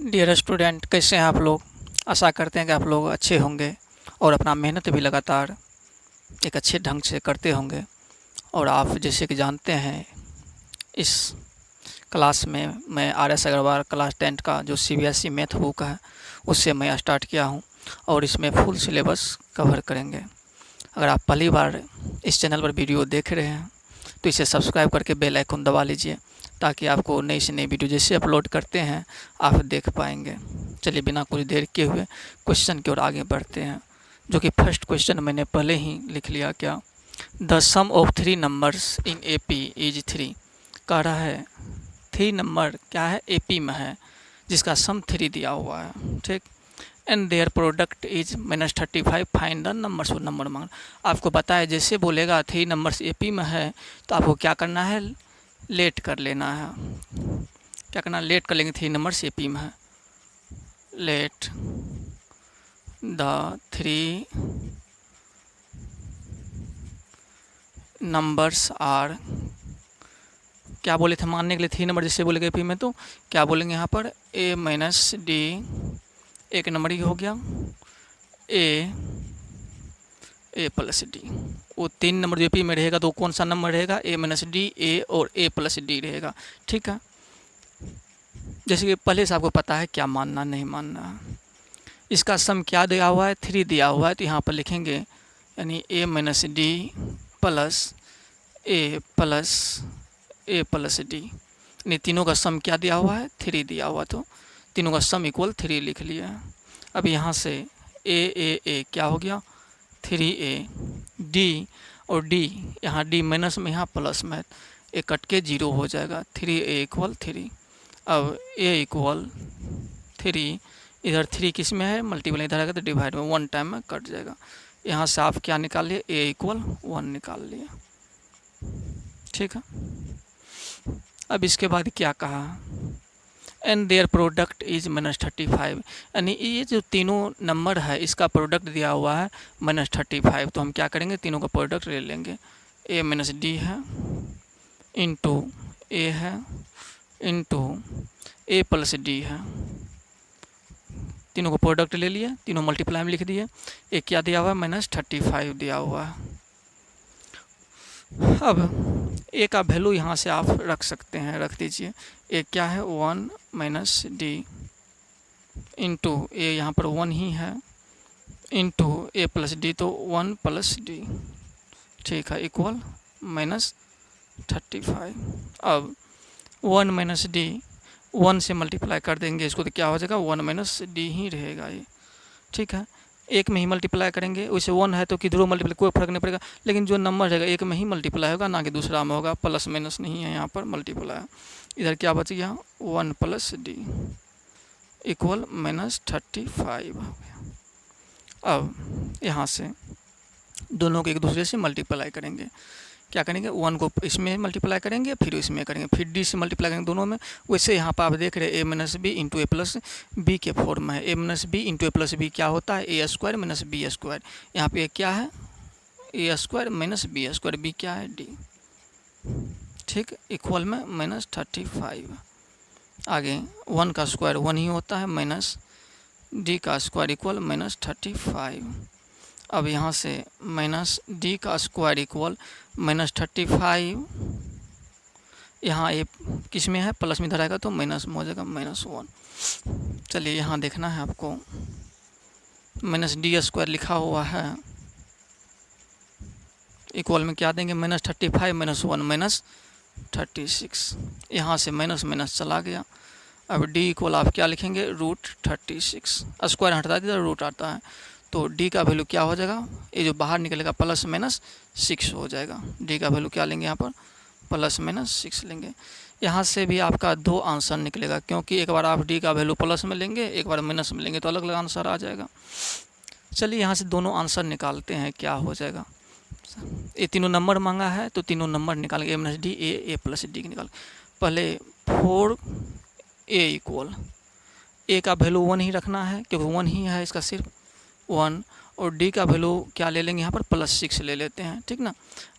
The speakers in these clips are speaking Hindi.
डियर स्टूडेंट, कैसे हैं आप लोग। आशा करते हैं कि आप लोग अच्छे होंगे और अपना मेहनत भी लगातार एक अच्छे ढंग से करते होंगे। और आप जैसे कि जानते हैं, इस क्लास में मैं RS अग्रवाल क्लास 10 का जो CBSE मैथ बुक है उससे मैं स्टार्ट किया हूं और इसमें फुल सिलेबस कवर करेंगे। अगर आप पहली बार इस चैनल पर वीडियो देख रहे हैं तो इसे सब्सक्राइब करके बेल आइकन दबा लीजिए ताकि आपको नई से नई वीडियो जैसे अपलोड करते हैं आप देख पाएंगे। चलिए बिना कुछ देर किए हुए क्वेश्चन की ओर आगे बढ़ते हैं, जो कि फर्स्ट क्वेश्चन मैंने पहले ही लिख लिया। क्या the sum of 3 numbers in AP is 3। कह रहा है 3 नंबर क्या है, AP में है, जिसका सम 3 दिया हुआ है। ठीक, and their product is -35। Find the numbers. वो नंबर मांग आपको बताया, जैसे बोलेगा 3 नंबर्स AP में है तो आपको क्या करना है, लेट कर लेना है। क्या करना, लेट कर लेंगे। 3 नंबर्स AP में है, लेट द 3 नंबर्स आर। क्या बोले थे मानने के लिए, 3 नंबर जैसे बोलेगा AP में तो क्या बोलेंगे यहाँ पर, A-D। एक नंबर ही हो गया A+D। वो 3 नंबर जो AP में रहेगा तो कौन सा नंबर रहेगा, A-D, A और A+D रहेगा। ठीक है, जैसे कि पहले से आपको पता है क्या मानना नहीं मानना है। इसका सम क्या दिया हुआ है, 3 दिया हुआ है, तो यहाँ पर लिखेंगे यानी A-D प्लस A+D। यानी तीनों का सम क्या दिया हुआ है, 3 दिया हुआ, तो तीनों का सम इक्वल 3 लिख लिया। अब यहाँ से A क्या हो गया 3A, D और D, यहाँ D माइनस में यहाँ प्लस में, ए कट के 0 हो जाएगा। 3A equal 3। अब A इक्वल 3, इधर 3 किस में है, मल्टीपल इधर आएगा तो डिवाइड में 1 टाइम में कट जाएगा। यहाँ से आप क्या निकाल लिए, A इक्वल 1 निकाल लिए। ठीक है, अब इसके बाद क्या कहा, एंड देयर प्रोडक्ट इज -35। यानी ये जो तीनों नंबर है इसका प्रोडक्ट दिया हुआ है -35। तो हम क्या करेंगे, तीनों का प्रोडक्ट ले लेंगे। A-D है इंटू A है इंटू A+D है। तीनों को प्रोडक्ट ले लिया, तीनों मल्टीप्लाई में लिख दिए। एक क्या दिया हुआ है, -35 दिया हुआ है। अब A का वैल्यू यहाँ से आप रख सकते हैं, रख दीजिए। A क्या है 1 - D इंटू A, यहाँ पर 1 ही है, इंटू A+D तो 1+D। ठीक है, इक्वल -35। अब 1 - D 1 से मल्टीप्लाई कर देंगे इसको तो क्या हो जाएगा, 1 - D ही रहेगा ये। ठीक है, एक में ही मल्टीप्लाई करेंगे, वैसे 1 है तो किधरों मल्टीप्लाई कोई फर्क नहीं पड़ेगा, लेकिन जो नंबर रहेगा एक में ही मल्टीप्लाई होगा, ना कि दूसरा में होगा। प्लस माइनस नहीं है यहाँ पर, मल्टीप्लाई। इधर क्या बच गया 1+D इक्वल -35 हो गया। अब यहाँ से दोनों को एक दूसरे से मल्टीप्लाई करेंगे। क्या करेंगे, 1 को इसमें मल्टीप्लाई करेंगे, फिर इसमें करेंगे, फिर D से मल्टीप्लाई करेंगे दोनों में। वैसे यहाँ पर आप देख रहे हैं A-B इंटू A+B के फॉर्म में है। A-B इंटू A+B क्या होता है, A² - B²। यहाँ पे क्या है, A² - B², B क्या है D। ठीक, इक्वल में -35। आगे 1 का स्क्वायर 1 ही होता है, माइनस D का स्क्वायर इक्वल -35। अब यहाँ से -D का स्क्वायर इक्वल -35। यहाँ ये किस में है, प्लस में इधर आएगा तो माइनस में हो जाएगा -1। चलिए यहाँ देखना है आपको, -D² लिखा हुआ है, इक्वल में क्या देंगे, -35 - 1 -36। यहाँ से माइनस माइनस चला गया। अब D इक्वल आप क्या लिखेंगे, √36। स्क्वायर हटा दीजिए, रूट आता है, तो D का वैल्यू क्या हो जाएगा, ये जो बाहर निकलेगा +-6 हो जाएगा। D का वैल्यू क्या लेंगे यहाँ पर, +-6 लेंगे। यहाँ से भी आपका 2 आंसर निकलेगा, क्योंकि एक बार आप D का वैल्यू प्लस में लेंगे, एक बार माइनस में लेंगे, तो अलग अलग आंसर आ जाएगा। चलिए यहाँ से दोनों आंसर निकालते हैं, क्या हो जाएगा। ये तीनों नंबर मांगा है तो तीनों नंबर निकाल के A-D A+D निकाल। पहले 4A इक्वल, A का वैल्यू 1 ही रखना है क्योंकि 1 ही है इसका, सिर्फ 1। और D का वैल्यू क्या ले लेंगे यहाँ पर, +6 ले लेते हैं। ठीक ना,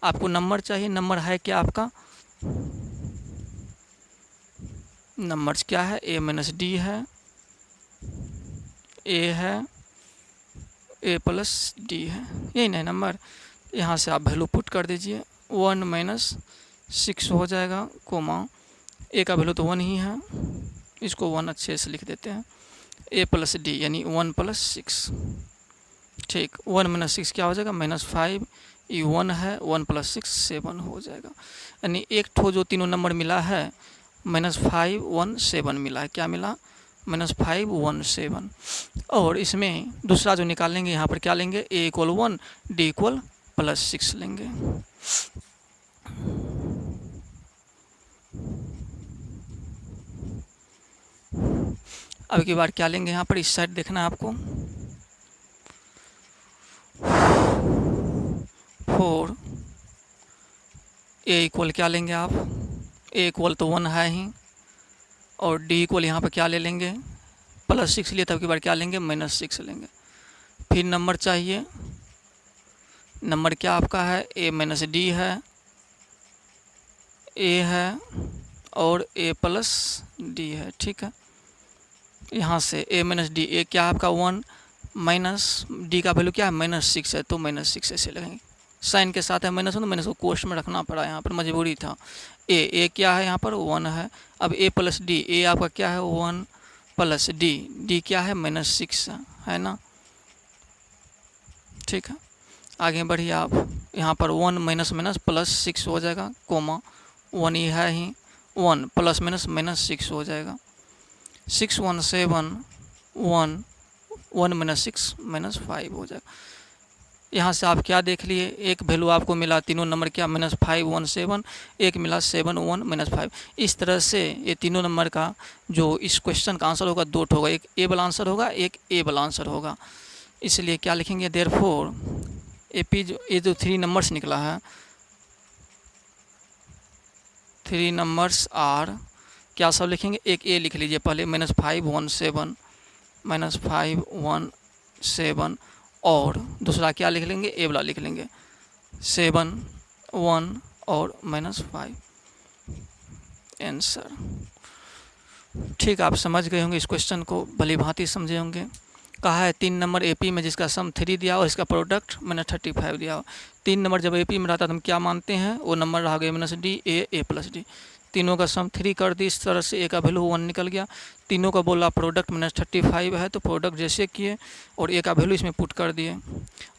आपको नंबर चाहिए, नंबर है क्या आपका, नंबर्स क्या है, A-D है ए है, ए प्लस डी है, यही नहीं नंबर। यहाँ से आप वैल्यू पुट कर दीजिए, 1 माइनस 6 हो जाएगा, कोमा ए का वैल्यू तो 1 ही है, इसको 1 अच्छे से लिख देते हैं, ए प्लस डी यानी 1 प्लस 6। ठीक, 1 माइनस 6 क्या हो जाएगा, -5, ये 1 है, 1 प्लस 6 7 हो जाएगा। यानी एक ठो जो तीनों नंबर मिला है -5 1 7 मिला है, क्या मिला, -5 1 7। और इसमें दूसरा जो निकालेंगे यहाँ पर क्या लेंगे, ए इक्वल 1 डी इक्वल +6 लेंगे। अब की बार क्या लेंगे, यहाँ पर इस साइड देखना है आपको, 4 ए इक्वल क्या लेंगे आप, ए इक्वल तो 1 है ही, और डी इक्वल यहाँ पर क्या ले लेंगे, +6 लिए, तब की बार क्या लेंगे, -6 लेंगे। फिर नंबर चाहिए, नंबर क्या आपका है, ए माइनस डी है, ए है और ए प्लस डी है। ठीक है, यहाँ से ए माइनस डी, ए क्या आपका 1 माइनस डी का वैल्यू क्या है, -6 है, तो -6 ऐसे लगेंगे, साइन के साथ है माइनस, तो माइनस को कोष्ट में रखना पड़ा, यहाँ पर मजबूरी था। ए क्या है यहाँ पर 1 है, अब ए प्लस डी, ए आपका क्या है 1 प्लस डी, डी क्या है -6 है ना। ठीक है, आगे बढ़िए आप, यहाँ पर 1 माइनस माइनस +6 हो जाएगा, कोमा 1 ही है ही, 1 प्लस माइनस -6 हो जाएगा, 6 1 7 1 1 माइनस 6 -5 हो जाएगा। यहाँ से आप क्या देख लिए, एक वैल्यू आपको मिला, तीनों नंबर क्या, -5 1 7, एक मिला 7 1 -5। इस तरह से ये तीनों नंबर का जो इस क्वेश्चन का आंसर होगा, दो होगा, एक ए वाला आंसर होगा, एक ए वाला आंसर होगा। इसलिए क्या लिखेंगे, देयरफॉर एपी ये जो 3 नंबर्स निकला है, 3 नंबर्स आर, क्या सब लिखेंगे, एक ए लिख लीजिए पहले, -5 1 7 -5 1 7, और दूसरा क्या लिख लेंगे, ए वाला लिख लेंगे 7 1 और -5 आंसर। ठीक, आप समझ गए होंगे, इस क्वेश्चन को भली भांति समझे होंगे। कहा है 3 नंबर एपी में जिसका सम 3 दिया हो, इसका प्रोडक्ट -35 दिया हो। 3 नंबर जब एपी में रहता है तो हम क्या मानते हैं, वो नंबर रह गए -d ए प्लस डी, तीनों का सम 3 कर दी, इस तरह से ए का वैल्यू 1 निकल गया। तीनों का बोला प्रोडक्ट -35 है, तो प्रोडक्ट जैसे किए और ए का वैल्यू इसमें पुट कर दिए,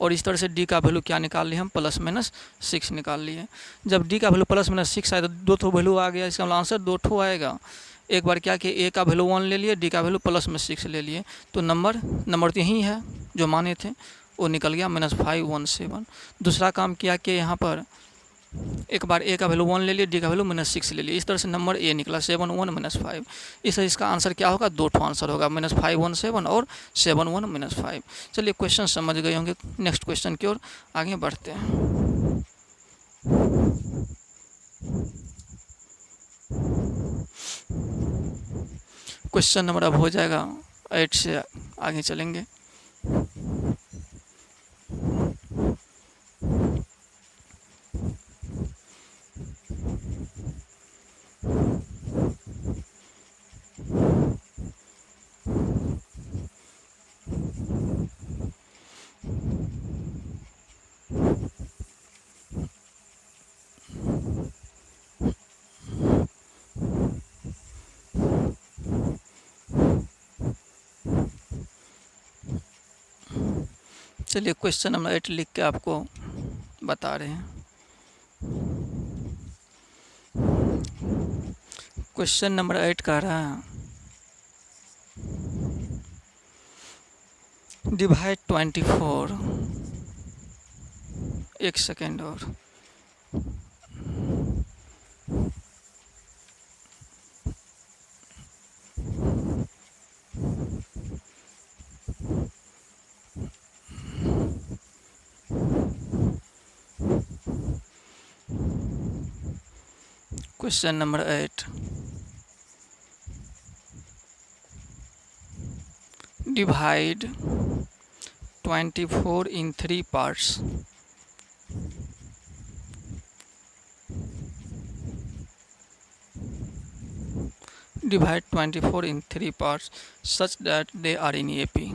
और इस तरह से डी का वैल्यू क्या निकाल लिए हम, +6 निकाल लिए। जब डी का वैल्यू +6 आया तो 2 ठो वैल्यू आ गया, इसका आंसर 2 ठो आएगा। एक बार क्या कि ए का वैल्यू 1 ले लिए, डी का वैल्यू +6 ले लिए, तो नंबर तो यही है जो माने थे, वो निकल गया -5 1 7। दूसरा काम किया कि यहाँ पर एक बार ए का वैल्यू 1 ले लिए, डी का वैल्यू -6 ले लिए, इस तरह से नंबर ए निकला 7 1 -5। इस तरह इसका आंसर क्या होगा, 2 ठो आंसर होगा, -5 1 7 और 7 1 -5। चलिए क्वेश्चन समझ गए होंगे, नेक्स्ट क्वेश्चन की ओर आगे बढ़ते हैं। क्वेश्चन नंबर अब हो जाएगा 8 से आगे चलेंगे। चलिए क्वेश्चन नंबर 8 लिख के आपको बता रहे हैं। क्वेश्चन नंबर 8 कह रहा है, डिवाइड 24, एक सेकेंड और, question number 8, divide 24 in 3 parts. divide 24 in 3 parts such that they are in AP.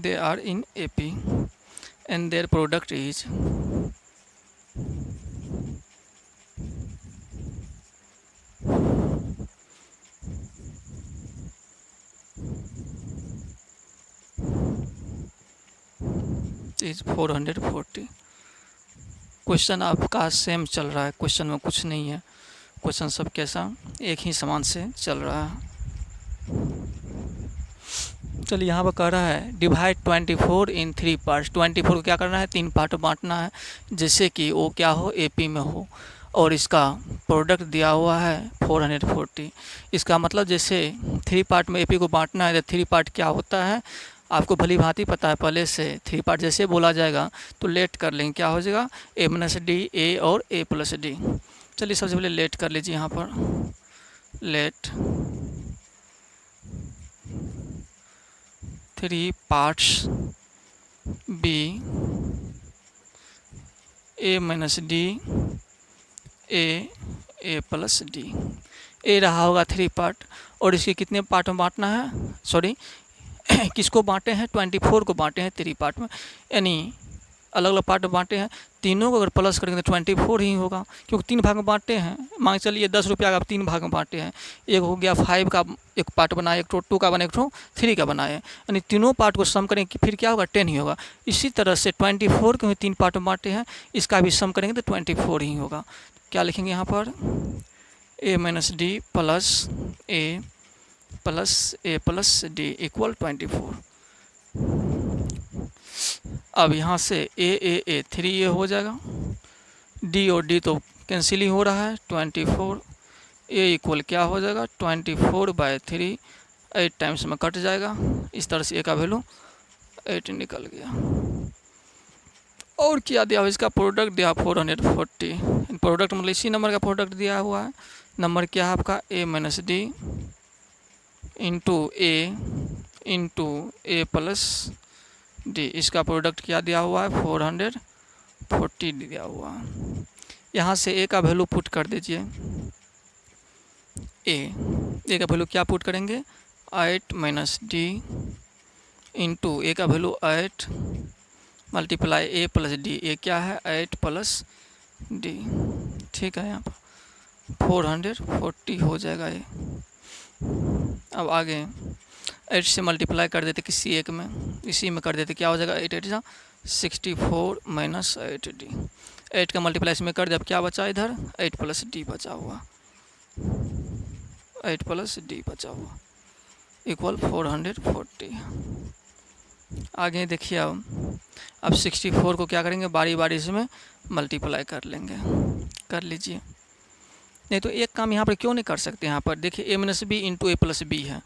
They are in AP and their product is is 440. Question आपका सेम चल रहा है, क्वेश्चन में कुछ नहीं है, क्वेश्चन सब कैसा एक ही समान से चल रहा है। चलिए यहाँ पर कह रहा है डिवाइड 24 इन 3 पार्ट्स। 24 को क्या करना है, 3 पार्ट बांटना है, जैसे कि वो क्या हो, एपी में हो, और इसका प्रोडक्ट दिया हुआ है 440। इसका मतलब जैसे 3 पार्ट में एपी को बांटना है तो 3 पार्ट क्या होता है आपको भली भांति पता है पहले से। 3 पार्ट जैसे बोला जाएगा तो लेट कर लेंगे, क्या हो जाएगा ए माइनस डी, ए और ए प्लस डी। चलिए सबसे पहले लेट कर लीजिए, यहाँ पर लेट 3 पार्ट्स बी ए माइनस डी, ए प्लस डी। ए रहा होगा 3 पार्ट, और इसके कितने पार्ट में बांटना है, सॉरी किसको बांटे हैं, 24 को बांटे हैं 3 पार्ट में, यानी अलग अलग पार्ट में बांटे हैं। तीनों को अगर प्लस करेंगे तो 24 ही होगा, क्योंकि 3 भाग में बांटे हैं। मान चलिए 10 रुपया का 3 भाग में बांटे हैं, एक हो गया 5 का एक पार्ट बनाए, एक 2 का बनाए, एक 3 का बनाए, यानी तीनों पार्ट को सम करेंगे फिर क्या होगा 10 ही होगा। इसी तरह से 24 को 3 पार्ट में बांटे हैं, इसका भी सम करेंगे तो 24 ही होगा। क्या लिखेंगे यहाँ पर, ए माइनस डी प्लस ए प्लस डी इक्वल 24। अब यहाँ से ए 3 हो जाएगा, डी और डी तो कैंसिल ही हो रहा है, 24 ए इक्वल क्या हो जाएगा 24/3, 8 टाइम्स में कट जाएगा। इस तरह से ए का वैल्यू 8 निकल गया। और क्या दिया हुआ, इसका प्रोडक्ट दिया 440, प्रोडक्ट मतलब इसी नंबर का प्रोडक्ट दिया हुआ है। नंबर क्या है आपका, ए minus D into A plus D. इसका प्रोडक्ट क्या दिया हुआ है 440 दिया हुआ है। यहाँ से ए का वैल्यू पुट कर दीजिए, ए का वैल्यू क्या पुट करेंगे 8 माइनस डी इंटू ए का वैल्यू 8 मल्टीप्लाई ए प्लस डी, ए क्या है 8 प्लस डी। ठीक है, यहाँ पर 440 हो जाएगा ये। अब आगे 8 से मल्टीप्लाई कर देते किसी एक में, इसी में कर देते, क्या हो जाएगा 8 8 64 माइनस 8 डी। 8 का मल्टीप्लाई इसमें कर दे, अब क्या बचा इधर 8 प्लस डी बचा हुआ, 8 प्लस डी बचा हुआ इक्वल 440। आगे देखिए अब 64 को क्या करेंगे बारी बारी से में मल्टीप्लाई कर लेंगे, कर लीजिए। नहीं तो एक काम यहाँ पर क्यों नहीं कर सकते, यहाँ पर देखिए ए minus B into A plus B है,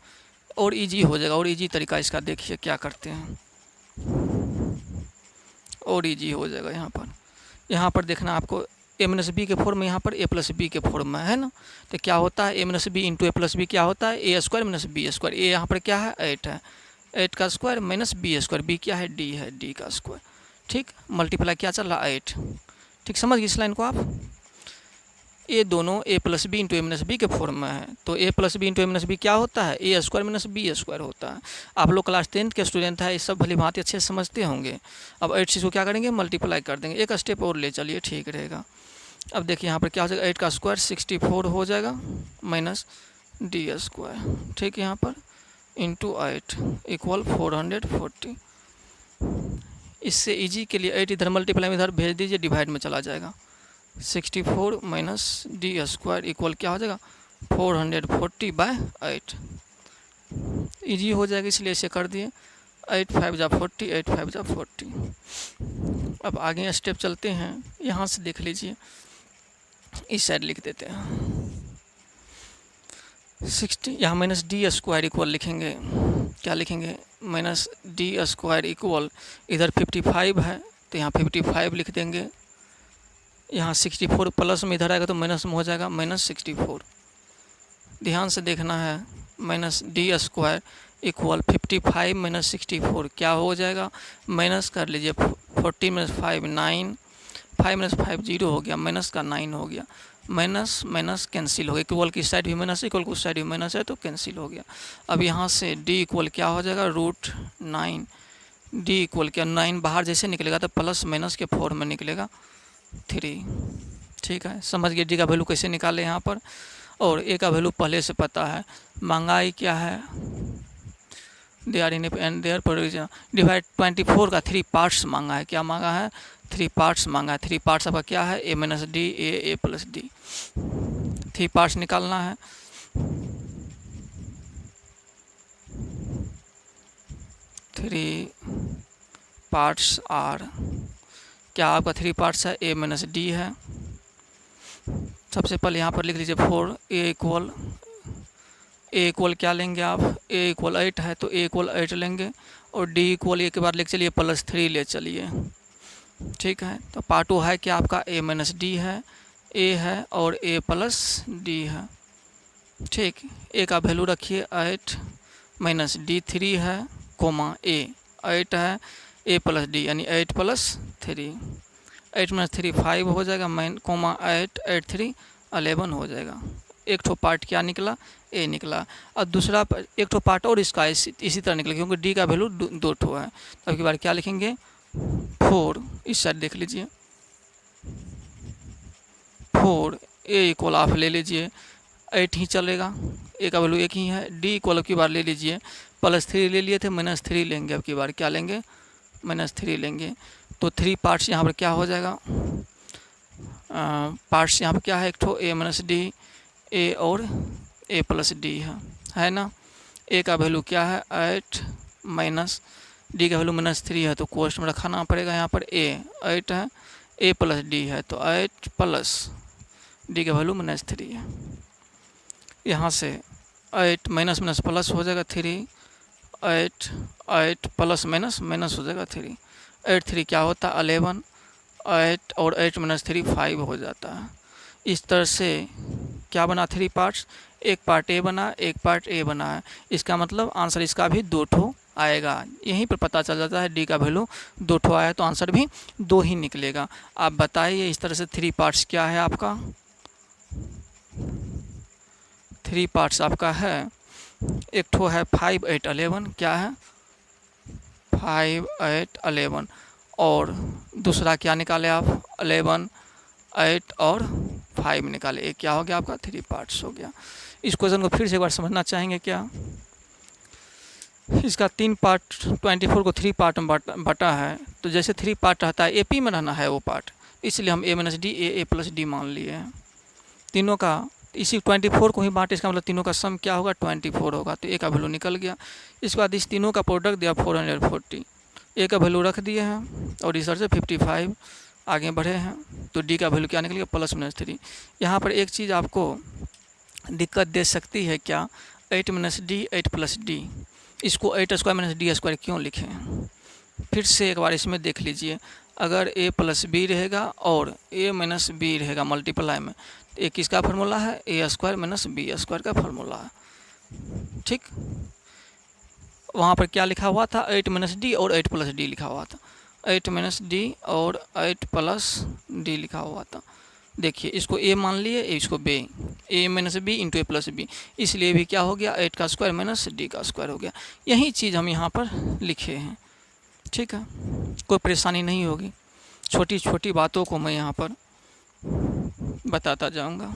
और इजी हो जाएगा। और इजी तरीका इसका देखिए क्या करते हैं, और इजी हो जाएगा। यहाँ पर देखना आपको ए माइनस बी के फॉर्म में, यहाँ पर ए प्लस बी के फॉर्म में है ना, तो क्या होता है A minus B into A plus B क्या होता है A square minus B square. A यहाँ पर क्या है 8 है, 8 का square minus B square, B क्या है डी का स्क्वायर। ठीक, मल्टीप्लाई क्या चल रहा 8। ठीक, समझ गए इस लाइन को आप। ये दोनों ए प्लस बी इंटू ए माइनस बी के फॉर्म में है, तो ए प्लस बी इंटू ए माइनस बी क्या होता है A square minus B square होता है। आप लोग क्लास 10th के स्टूडेंट है, ये सब भली भांति अच्छे से समझते होंगे। अब 8 चीज़ को क्या करेंगे मल्टीप्लाई कर देंगे, एक स्टेप और ले चलिए ठीक रहेगा। अब देखिए यहाँ पर क्या हो जाएगा 8 का स्क्वायर 64 हो जाएगा माइनस डी स्क्वायर। ठीक, यहाँ पर इंटू 8 इक्वल 440। इससे इजी के लिए 8 इधर मल्टीप्लाई में इधर भेज दीजिए, डिवाइड में चला जाएगा। 64 माइनस डी स्क्वायर इक्वल क्या हो जाएगा 440/8। इजी हो जाएगा इसलिए इसे कर दिए, 8 5 जा 40, 8 5 जा 40। अब आगे स्टेप चलते हैं, यहाँ से देख लीजिए, इस साइड लिख देते हैं 60, यहाँ माइनस डी स्क्वायर इक्वल लिखेंगे, क्या लिखेंगे माइनस डी स्क्वायर इक्वल, इधर 55 है तो यहाँ 55 लिख देंगे। यहाँ 64 प्लस में इधर आएगा तो माइनस में हो जाएगा माइनस 64। ध्यान से देखना है, minus D square equal 55 minus 64 क्या हो जाएगा, माइनस कर लीजिए 14 माइनस 5 9, 5 माइनस 5 0 हो गया, माइनस का 9 हो गया, माइनस माइनस कैंसिल हो गया, इक्वल की साइड भी माइनस इक्वल की साइड भी माइनस है तो कैंसिल हो गया। अब यहाँ से d इक्वल क्या हो जाएगा, √9, d इक्वल क्या 9 बाहर जैसे निकलेगा तो प्लस माइनस के फॉर्म में निकलेगा 3। ठीक है, समझ गए d का वैल्यू कैसे निकाले यहाँ पर। और a का वैल्यू पहले से पता है, महंगाई क्या है, they are in and their provision divide 24 का 3 पार्ट्स मांगा है, क्या मांगा है, 3 पार्ट्स मांगा है। 3 पार्ट्स आपका क्या है, a minus D, A plus D, 3 parts निकालना है। थ्री पार्ट्स आर, क्या आपका 3 पार्ट्स है, a माइनस डी है। सबसे पहले यहाँ पर लिख लीजिए 4, ए इक्वल क्या लेंगे आप, ए इक्वल 8 है तो ए इक्वल 8 लेंगे, और डी इक्वल एक बार ले चलिए +3 ले चलिए। ठीक है, तो पार्ट ओ है क्या आपका, ए माइनस डी है, ए है और ए प्लस डी है। ठीक, ए का वैल्यू रखिए 8 माइनस डी 3 है, कोमा ए 8 है, ए प्लस डी यानी 8 + 3, 8 माइनस 3 5 हो जाएगा, कोमा 8 8 3 11 हो जाएगा। एक ठो पार्ट क्या निकला, ए निकला। और दूसरा एक ठो पार्ट और इसका इसी तरह निकला, क्योंकि डी का वैल्यू 2 ठो है। तो अब की बार क्या लिखेंगे, 4, इस साइड देख लीजिए 4, ए इक्वल आप ले लीजिए 8 ही चलेगा, ए का वैल्यू 1 ही है। डी इक्वल अब की बार ले लीजिए +3 ले लिए थे, -3 लेंगे, अब की बार क्या लेंगे, -3 लेंगे। तो 3 पार्ट्स यहाँ पर क्या हो जाएगा, पार्ट्स यहाँ पर क्या है, एक ठो ए माइनस डी, ए और ए प्लस डी है ना। ए का वैल्यू क्या है 8 माइनस डी का वैल्यू -3 है, तो कोष्ट में रखाना पड़ेगा यहाँ पर, ए 8 है, ए प्लस डी है तो 8 प्लस डी का वैल्यू -3 है। यहाँ से 8 माइनस माइनस प्लस हो जाएगा 3, 8 8 प्लस माइनस माइनस हो जाएगा 3, 8 3 क्या होता है 11, 8 और 8 माइनस 3 5 हो जाता है। इस तरह से क्या बना, 3 पार्ट्स, एक पार्ट ए बना, एक पार्ट ए बना है। इसका मतलब आंसर इसका भी 2 ठो आएगा। यहीं पर पता चल जाता है डी का वैल्यू 2 ठो आया तो आंसर भी 2 ही निकलेगा। आप बताइए इस तरह से 3 पार्ट्स क्या है आपका, 3 पार्ट्स आपका है, एक ठो है 5 8 11, क्या है 5 8 11, और दूसरा क्या निकाले आप 11 8 और 5 निकाले, एक क्या हो गया आपका 3 पार्ट्स हो गया। इस क्वेश्चन को फिर से एक बार समझना चाहेंगे क्या, इसका 3 पार्ट 24 को 3 पार्ट में बटा है, तो जैसे 3 पार्ट रहता है एपी में रहना है वो पार्ट, इसलिए हम ए माइनस डी, ए प्लस डी मान लिए हैं। तीनों का इसी 24 को ही बांटे, इसका मतलब तीनों का सम क्या होगा 24 होगा, तो ए का वैल्यू निकल गया। इसके बाद इस तीनों का प्रोडक्ट दिया 440, ए का वैल्यू रख दिए हैं और इस तरह से 55 आगे बढ़े हैं, तो डी का वैल्यू क्या निकल गया +-3। यहाँ पर एक चीज़ आपको दिक्कत दे सकती है क्या, 8 माइनस डी 8 प्लस डी, इसको 8 स्क्वायर माइनस डी स्क्वायर क्यों लिखें, फिर से एक बार इसमें देख लीजिए। अगर a प्लस बी रहेगा और a माइनस बी रहेगा मल्टीप्लाई में, तो ये किसका फार्मूला है, A square minus B square का फार्मूला है। ठीक, वहाँ पर क्या लिखा हुआ था 8 माइनस डी और 8 प्लस डी लिखा हुआ था, 8 माइनस डी और 8 प्लस डी लिखा हुआ था। देखिए इसको a मान लिए, इसको b, a minus B into A plus B, इसलिए भी क्या हो गया 8 का स्क्वायर माइनस डी का स्क्वायर हो गया। यही चीज़ हम यहाँ पर लिखे हैं। ठीक है, कोई परेशानी नहीं होगी, छोटी छोटी बातों को मैं यहाँ पर बताता जाऊँगा।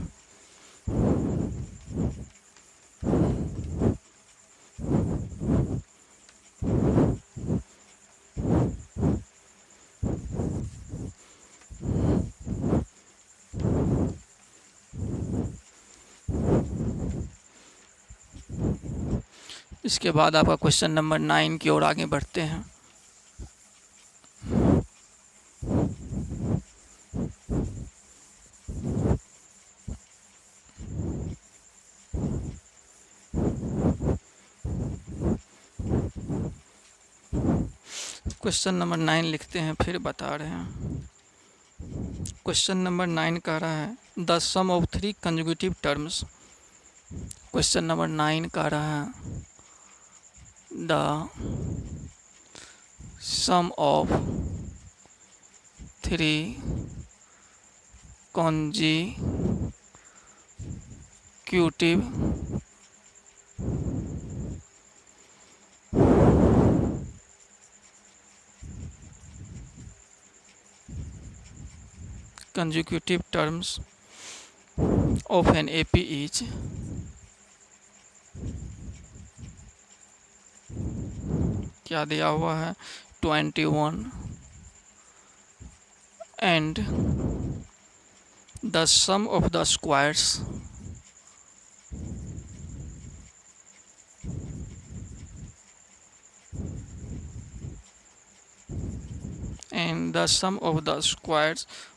इसके बाद आपका क्वेश्चन नंबर 9 की ओर आगे बढ़ते हैं। क्वेश्चन नंबर 9 लिखते हैं, फिर बता रहे हैं। क्वेश्चन नंबर 9 कह रहा है the sum of 3 conjugative terms. Question number 9 कह रहा है the sum of three consecutive terms of an AP is क्या दिया हुआ है 21 and the sum of the squares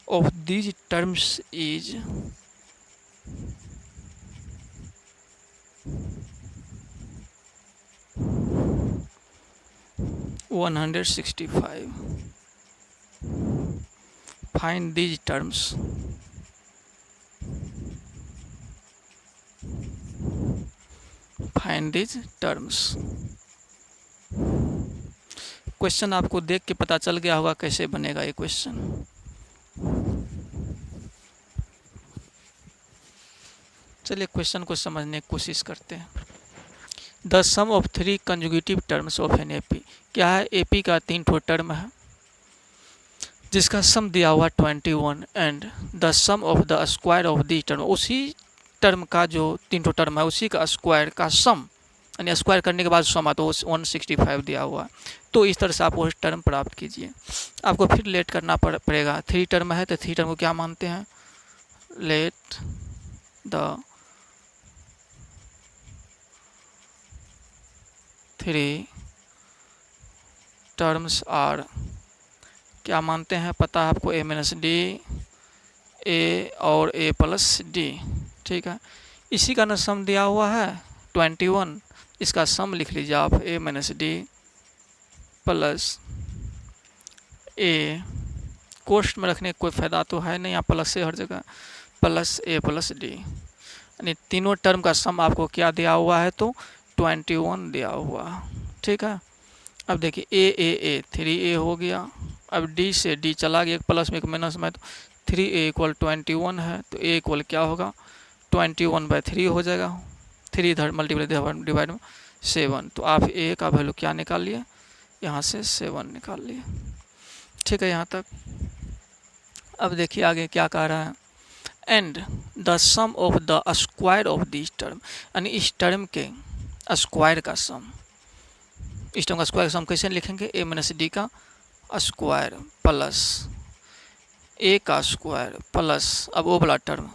of these terms is 165. Find these terms. Question आपको देख के पता चल गया होगा कैसे बनेगा ये क्वेश्चन। चलिए क्वेश्चन को समझने की कोशिश करते हैं। The sum of three conjugative terms of an AP, क्या है एपी का 3 ठो टर्म है जिसका सम दिया हुआ 21 and the sum of the square of the term, उसी टर्म का जो 3 ठो टर्म है उसी का स्क्वायर का सम, यानी स्क्वायर करने के बाद सम आता है 165 दिया हुआ है। तो इस तरह से आप वो टर्म प्राप्त कीजिए। आपको फिर लेट करना पड़ेगा। 3 टर्म है तो 3 टर्म को क्या मानते हैं, लेट द 3 टर्म्स आर, क्या मानते हैं पता है आपको, a माइनस डी, ए और a प्लस डी। ठीक है, इसी का ना सम दिया हुआ है 21, इसका सम लिख लीजिए आप a माइनस डी प्लस ए, कोष्ट में रखने का कोई फ़ायदा तो है नहीं, यहाँ प्लस से हर जगह, प्लस ए प्लस डी, यानी तीनों टर्म का सम आपको क्या दिया हुआ है तो 21 दिया हुआ है। ठीक है, अब देखिए ए 3a हो गया, अब डी से डी चला गया, एक प्लस में एक माइनस में, तो 3a इक्वल 21 है, तो a इक्वल क्या होगा 21/3 हो जाएगा, 3 इधर मल्टीप्लाई डिवाइड में 7, तो आप a का वैल्यू क्या निकाल लिए, यहाँ से 7 निकाल लिए। ठीक है यहाँ तक। अब देखिए आगे क्या कह रहा है, and the sum of the square of this term, यानी इस टर्म के स्क्वायर का सम, इस टर्म का स्क्वायर का सम कैसे लिखेंगे, a माइनस डी का स्क्वायर प्लस a का स्क्वायर प्लस अब वो वाला टर्म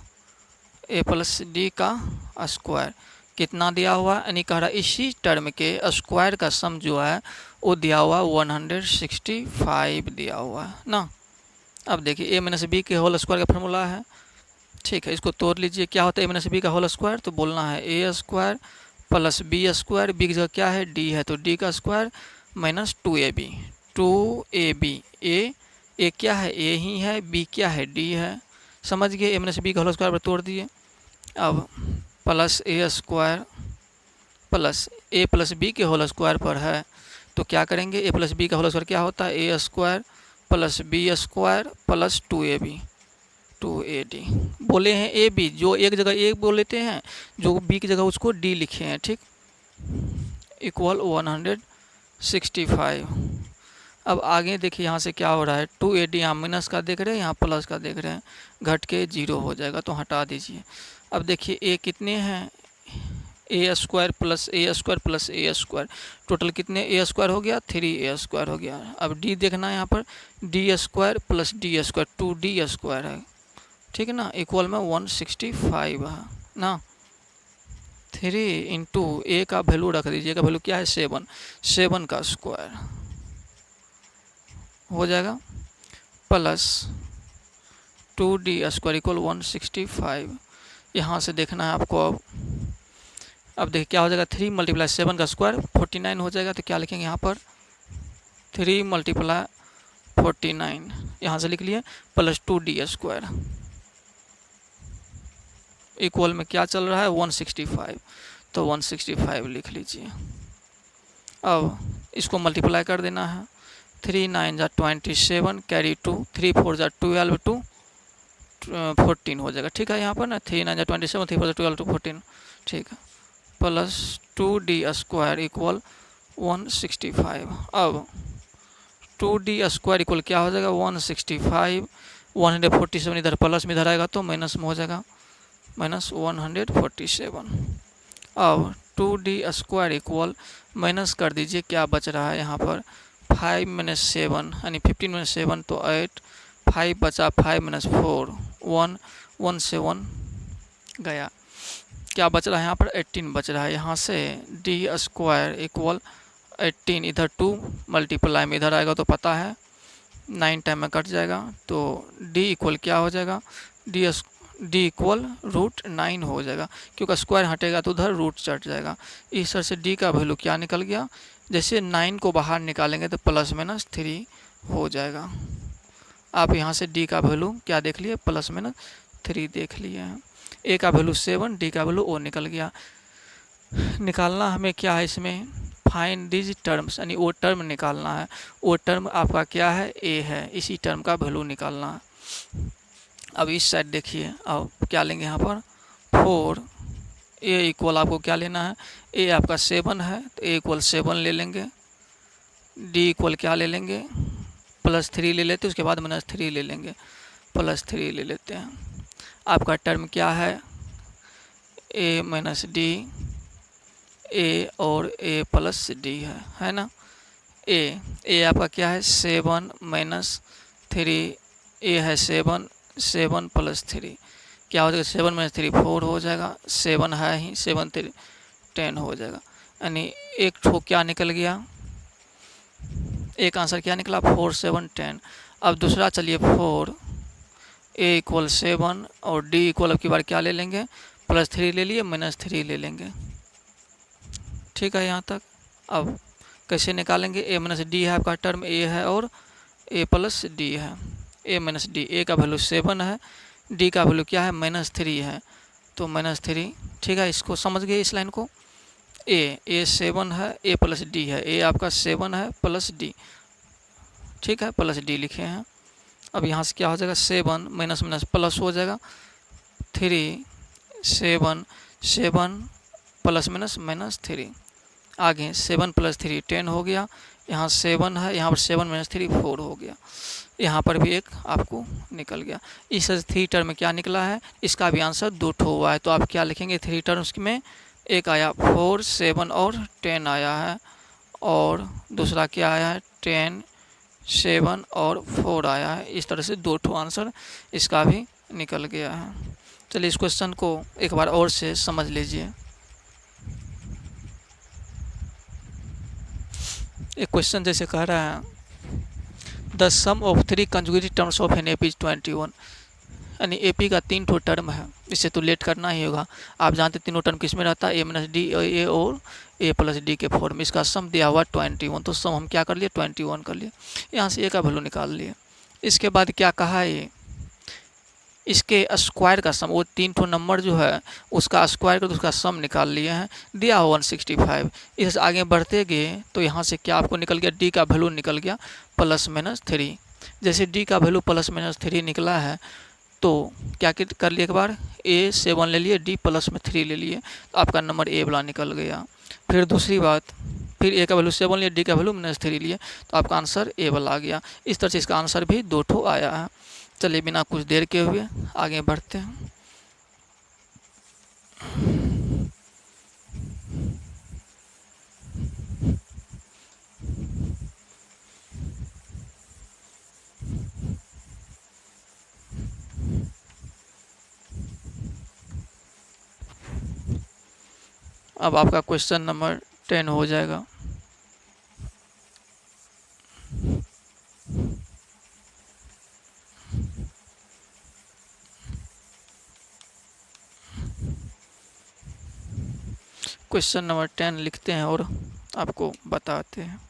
a प्लस डी का स्क्वायर, कितना दिया हुआ, यानी कह रहा इसी टर्म के स्क्वायर का सम जो है वो दिया हुआ 165 दिया हुआ है ना। अब देखिए a माइनस बी के होल स्क्वायर का फार्मूला है। ठीक है, इसको तोड़ लीजिए, क्या होता है a माइनस बी का होल स्क्वायर, तो बोलना है a square plus B square, B की जगह क्या है d है, तो d का स्क्वायर माइनस 2ab, ए क्या है a ही है, b क्या है d है, समझ गए, a माइनस बी का होल स्क्वायर पर तोड़ दिए। अब plus a square plus a plus B के होल स्क्वायर पर है, तो क्या करेंगे, a प्लस बी का होल स्क्वायर क्या होता है, a square plus B square plus 2ab बोले हैं ए बी, जो एक जगह ए बोल लेते हैं, जो बी की जगह उसको डी लिखे हैं। ठीक, इक्वल 165। अब आगे देखिए यहाँ से क्या हो रहा है, 2ad यहाँ माइनस का देख रहे हैं, यहाँ प्लस का देख रहे हैं, घट के 0 हो जाएगा, तो हटा दीजिए। अब देखिए a कितने हैं, a square plus a square plus a square, total कितने a स्क्वायर हो गया, 3a स्क्वायर हो गया। अब d देखना है यहाँ पर, d square plus d square 2d square है, ठीक है ना, इक्वल में 165 है ना। 3 इंटू ए का वैल्यू रख दीजिए, का वैल्यू क्या है 7 का स्क्वायर हो जाएगा प्लस 2d स्क्वायर इक्वल 165। यहाँ से देखना है आपको। अब देखिए क्या हो जाएगा, 3 मल्टीप्लाई 7 का स्क्वायर 49 हो जाएगा, तो क्या लिखेंगे यहाँ पर 3 मल्टीप्लाई 49, यहाँ से लिख लिए प्लस 2d स्क्वायर इक्वल में क्या चल रहा है 165, तो 165 लिख लीजिए। अब इसको मल्टीप्लाई कर देना है। 3 9 जा 27 कैरी 2, 3 4 जा 12 टू 14 हो जाएगा। ठीक है, यहाँ पर ना 3 9 जा 27, 3 4 जा 12 टू 14, ठीक है, प्लस 2d² इक्वल 165। अब 2d² इक्वल क्या हो जाएगा 165, 147 इधर प्लस में इधर आएगा तो माइनस में हो जाएगा माइनस 147। अब 2d² इक्वल माइनस कर दीजिए, क्या बच रहा है यहाँ पर 5 - 7 यानी 15 - 7 तो 8, 5 बचा, 5 - 4 1, 1 से 1 गया, क्या बच रहा है यहाँ पर 18 बच रहा है। यहाँ से d² इक्वल 18, इधर 2 मल्टीप्लाई में इधर आएगा तो पता है 9 टाइम में कट जाएगा, तो d इक्वल क्या हो जाएगा d इक्वल √9 हो जाएगा, क्योंकि स्क्वायर हटेगा तो उधर रूट चढ़ जाएगा। इस तरह से d का वैल्यू क्या निकल गया, जैसे 9 को बाहर निकालेंगे तो +-3 हो जाएगा। आप यहाँ से d का वैल्यू क्या देख लिए +-3 देख लिए हैं। a का वैल्यू 7, d का वैल्यू o निकल गया। निकालना हमें क्या है इसमें फाइंड दीज टर्म्स, यानी वो टर्म निकालना है। वो टर्म आपका क्या है a है, इसी टर्म का वैल्यू निकालना है। अब इस साइड देखिए, अब क्या लेंगे यहाँ पर 4, a इक्वल आपको क्या लेना है, a आपका 7 है तो a इक्वल 7 ले लेंगे, d इक्वल क्या ले लेंगे +3 ले लेते हैं, उसके बाद -3 ले लेंगे, +3 ले लेते हैं। आपका टर्म क्या है a - d, a और a + d है ना। a आपका क्या है 7 - 3, a है 7, 7 + 3 क्या हो जाएगा 7 - 3 4 हो जाएगा, 7 है ही, 7 3 10 हो जाएगा, यानी एक ठो क्या निकल गया, एक आंसर क्या निकला 4 7 10। अब दूसरा चलिए 4, a इक्वल 7 और d इक्वल अब की बार क्या ले लेंगे +3 ले लिए, -3 ले लेंगे। ठीक है यहाँ तक। अब कैसे निकालेंगे, a - d है आपका टर्म, a है और a + d है, a - d, a का वैल्यू 7 है, d का वैल्यू क्या है -3 है, तो -3। ठीक है, इसको समझ गए इस लाइन को। a 7 है, a + d है, a आपका 7 है +d, ठीक है, +d लिखे हैं। अब यहाँ से क्या हो जाएगा 7 माइनस माइनस प्लस हो जाएगा, 3 7 7 +- आगे 7 + 3 10 हो गया, यहाँ 7 है, यहाँ पर 7 - 3 4 हो गया, यहाँ पर भी एक आपको निकल गया। इस 3 टर्म में क्या निकला है, इसका भी आंसर 2 ठो हुआ है, तो आप क्या लिखेंगे 3 टर्म्स में, एक आया 4 7 और 10 आया है, और दूसरा क्या आया है 10 7 और 4 आया है। इस तरह से 2 ठो आंसर इसका भी निकल गया है। चलिए इस क्वेश्चन को एक बार और से समझ लीजिए। एक क्वेश्चन जैसे कह रहा है the sum of 3 conjugative terms of an AP is 21, यानी एपी का 3 ठो टर्म है, इससे तो लेट करना ही होगा। आप जानते तीनों टर्म किस में रहता है, a - d a और a + d के फॉर्म में। इसका सम दिया हुआ 21, तो सम हम क्या कर लिए 21 कर लिए, यहाँ से a का वैल्यू निकाल लिए। इसके बाद क्या कहा है, इसके स्क्वायर का सम, वो 3 ठो नंबर जो है उसका स्क्वायर कर उसका सम निकाल लिए हैं, दिया हो 165। इस आगे बढ़ते गए तो यहाँ से क्या आपको निकल गया, डी का वैल्यू निकल गया +-3। जैसे डी का वैल्यू +-3 निकला है तो क्या कर लिए, एक बार a 7 ले लिए, d +3 ले लिए, तो आपका नंबर a वाला निकल गया। फिर दूसरी बात, फिर a का वैल्यू 7 लिए, d का वैल्यू -3 लिए, तो आपका आंसर a वाला आ गया। इस तरह से इसका आंसर भी 2 ठो आया है। चलिए बिना कुछ देर के हुए आगे बढ़ते हैं। अब आपका क्वेश्चन नंबर 10 हो जाएगा। क्वेश्चन नंबर 10 लिखते हैं और आपको बताते हैं।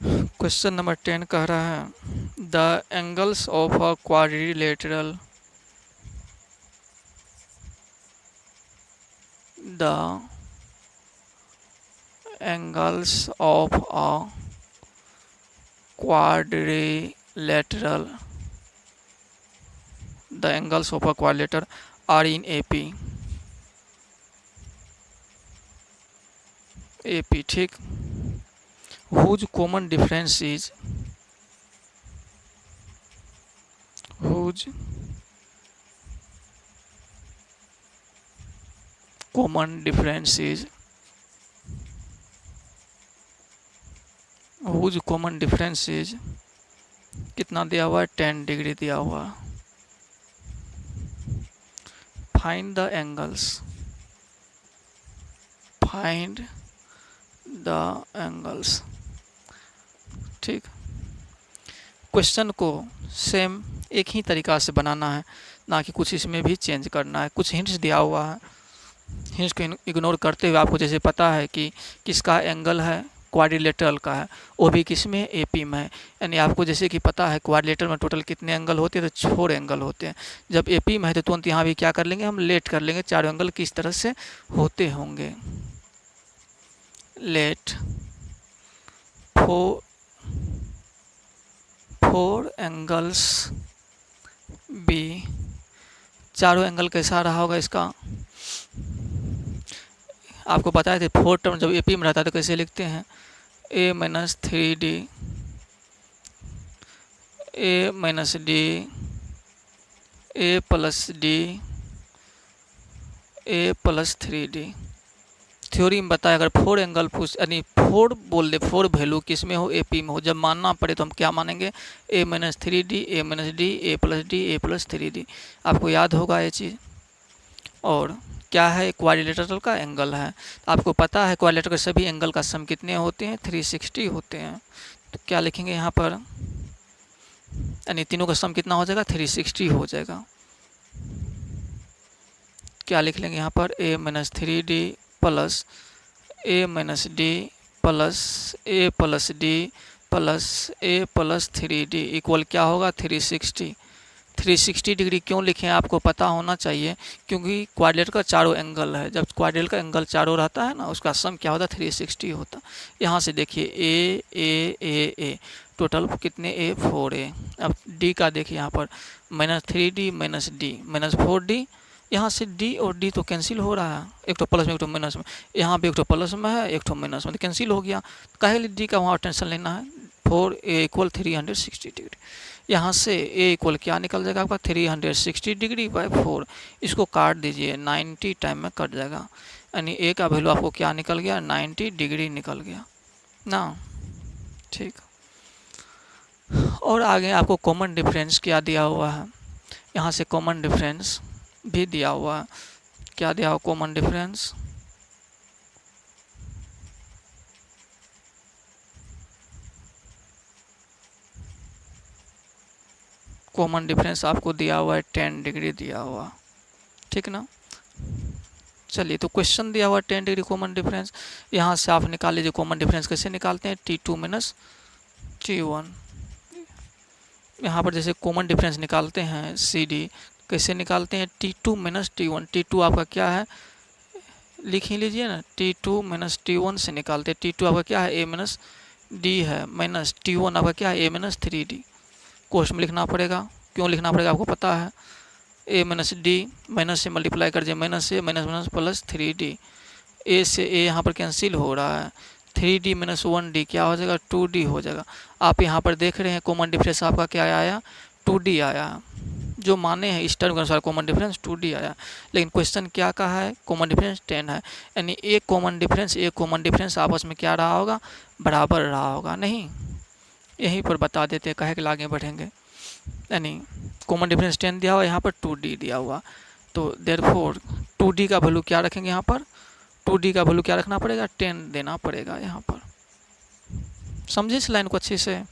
क्वेश्चन नंबर 10 कह रहा है the angles of a quadrilateral, the angles of a quadrilateral, the angles of a quadrilateral are in AP. AP, ठीक. Whose common difference is, whose common difference is, whose common difference is, कितना दिया हुआ है, 10 डिग्री दिया हुआ है. Find the angles, find the angles, ठीक. क्वेश्चन को सेम एक ही तरीका से बनाना है, ना कि कुछ इसमें भी चेंज करना है. कुछ हिंट्स दिया हुआ है, हिंट्स को इग्नोर करते हुए आपको जैसे पता है कि किसका एंगल है, क्वाड्रिलेटरल का है, वो भी किसमें, एपी में है. यानी आपको जैसे कि पता है क्वाड्रिलेटरल में टोटल कितने एंगल होते हैं, तो 4 एंगल होते हैं. जब एपी में है तो तुरंत यहाँ भी क्या कर लेंगे, हम लेट कर लेंगे, 4 एंगल किस तरह से होते होंगे. लेट 4 एंगल्स बी, चारों एंगल कैसा रहा होगा इसका, आपको बताए थे 4 टर्म जब एपी में रहता है तो कैसे लिखते हैं, a minus 3d, a minus D, a plus D, a plus 3d. Theory में बताया अगर 4 एंगल पूछ, यानी 4 बोल दे, 4 वैल्यू किस में हो, एपी में हो, जब मानना पड़े तो हम क्या मानेंगे, a minus 3d, a minus D, a plus D, a plus 3d. आपको याद होगा ये चीज़. और क्या है, क्वाड्रिलेटरल का एंगल है. आपको पता है क्वाड्रिलेटरल के सभी एंगल का सम कितने होते हैं, 360 होते हैं. तो क्या लिखेंगे यहाँ पर, यानी तीनों का सम कितना हो जाएगा, 360 हो जाएगा. क्या लिख लेंगे यहाँ पर, a minus 3d plus a minus D plus a plus D plus a plus 3d equal क्या होगा, 360. 360 डिग्री क्यों लिखे हैं आपको पता होना चाहिए, क्योंकि क्वाड्रिलेटरल का चारों एंगल है. जब क्वाड्रिलेटरल का एंगल चारों रहता है ना, उसका सम क्या होता है, 360 होता. यहाँ से देखिए ए ए ए ए टोटल कितने, ए 4a. अब डी का देखिए यहाँ पर minus 3d minus D minus 4d. यहाँ से डी और डी तो कैंसिल हो रहा है, एक तो प्लस में एक तो माइनस में, यहाँ भी एक तो प्लस में है एक तो माइनस में, तो कैंसिल हो गया. काहे लिए डी का वहाँ टेंशन लेना है. 4a equal 360 degree. यहाँ से a इक्वल क्या निकल जाएगा आपका, 360 डिग्री बाय 4. इसको काट दीजिए, 90 टाइम में कट जाएगा. यानी a का वैल्यू आपको क्या निकल गया, 90 डिग्री निकल गया ना, ठीक. और आगे आपको कॉमन डिफरेंस क्या दिया हुआ है, यहाँ से कॉमन डिफरेंस भी दिया हुआ है. क्या दिया हुआ कॉमन डिफरेंस, कॉमन डिफरेंस आपको दिया हुआ है 10 डिग्री दिया हुआ, ठीक ना. चलिए तो क्वेश्चन दिया हुआ 10 डिग्री कॉमन डिफरेंस. यहाँ से आप निकाल लीजिए कॉमन डिफरेंस कैसे निकालते हैं, T2 माइनस T1. यहाँ पर जैसे कॉमन डिफरेंस निकालते हैं CD, कैसे निकालते हैं, T2 माइनस T1. T2 आपका क्या है, लिख ही लीजिए ना, T2 माइनस T1 से निकालते हैं. T2 आपका क्या है, a माइनस डी है, माइनस T1 आपका क्या है, a माइनस 3d. क्वेश्चन में लिखना पड़ेगा, क्यों लिखना पड़ेगा आपको पता है, a माइनस डी माइनस से मल्टीप्लाई कर दिए, माइनस से minus minus plus 3d. a से a यहाँ पर कैंसिल हो रहा है, 3d माइनस 1d क्या हो जाएगा, 2d हो जाएगा. आप यहाँ पर देख रहे हैं कॉमन डिफरेंस आपका क्या आया, 2d आया. जो माने हैं इस टर्म के अनुसार कॉमन डिफरेंस 2d आया. लेकिन क्वेश्चन क्या कहा है, कॉमन डिफरेंस 10 है. यानी एक कॉमन डिफरेंस आपस में क्या रहा होगा, बराबर रहा होगा. नहीं, यहीं पर बता देते हैं, कहे के आगे बढ़ेंगे. यानी कॉमन डिफरेंस 10 दिया हुआ, यहाँ पर 2d दिया हुआ. तो देयरफॉर 2d का वैल्यू क्या रखेंगे, यहाँ पर 2d का वैल्यू क्या रखना पड़ेगा, 10 देना पड़ेगा यहाँ पर. समझिए इस लाइन को अच्छे से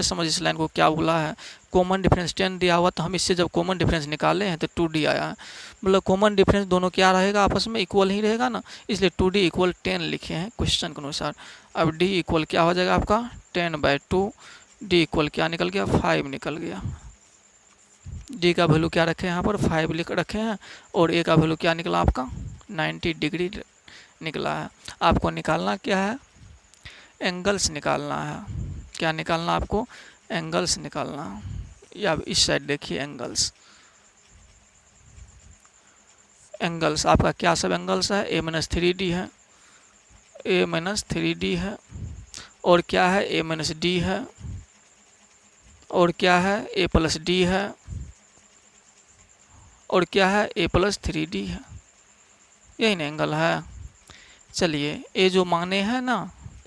समझ, इस लाइन को क्या बोला है. कॉमन डिफरेंस 10 दिया हुआ, तो हम इससे जब कॉमन डिफरेंस निकाले हैं तो 2d आया है. मतलब कॉमन डिफरेंस दोनों क्या रहेगा, आपस में इक्वल ही रहेगा ना, इसलिए 2d इक्वल 10 लिखे हैं क्वेश्चन के अनुसार. अब d इक्वल क्या हो जाएगा आपका, 10/2. d इक्वल क्या निकल गया, 5 निकल गया. d का वैल्यू क्या रखे हैं यहाँ पर, 5 लिख रखे हैं. और a का वैल्यू क्या निकला आपका, 90 डिग्री निकला है. आपको निकालना क्या है, एंगल्स निकालना है। क्या निकालना आपको? एंगल्स निकालना। या इस साइड देखिए एंगल्स। एंगल्स आपका क्या सब एंगल्स है? a-3d है, a-3d है, और क्या है? a-d है, और क्या है? a+d है, और क्या है? a+3d है। यही ना एंगल है। चलिए ये जो माने हैं ना,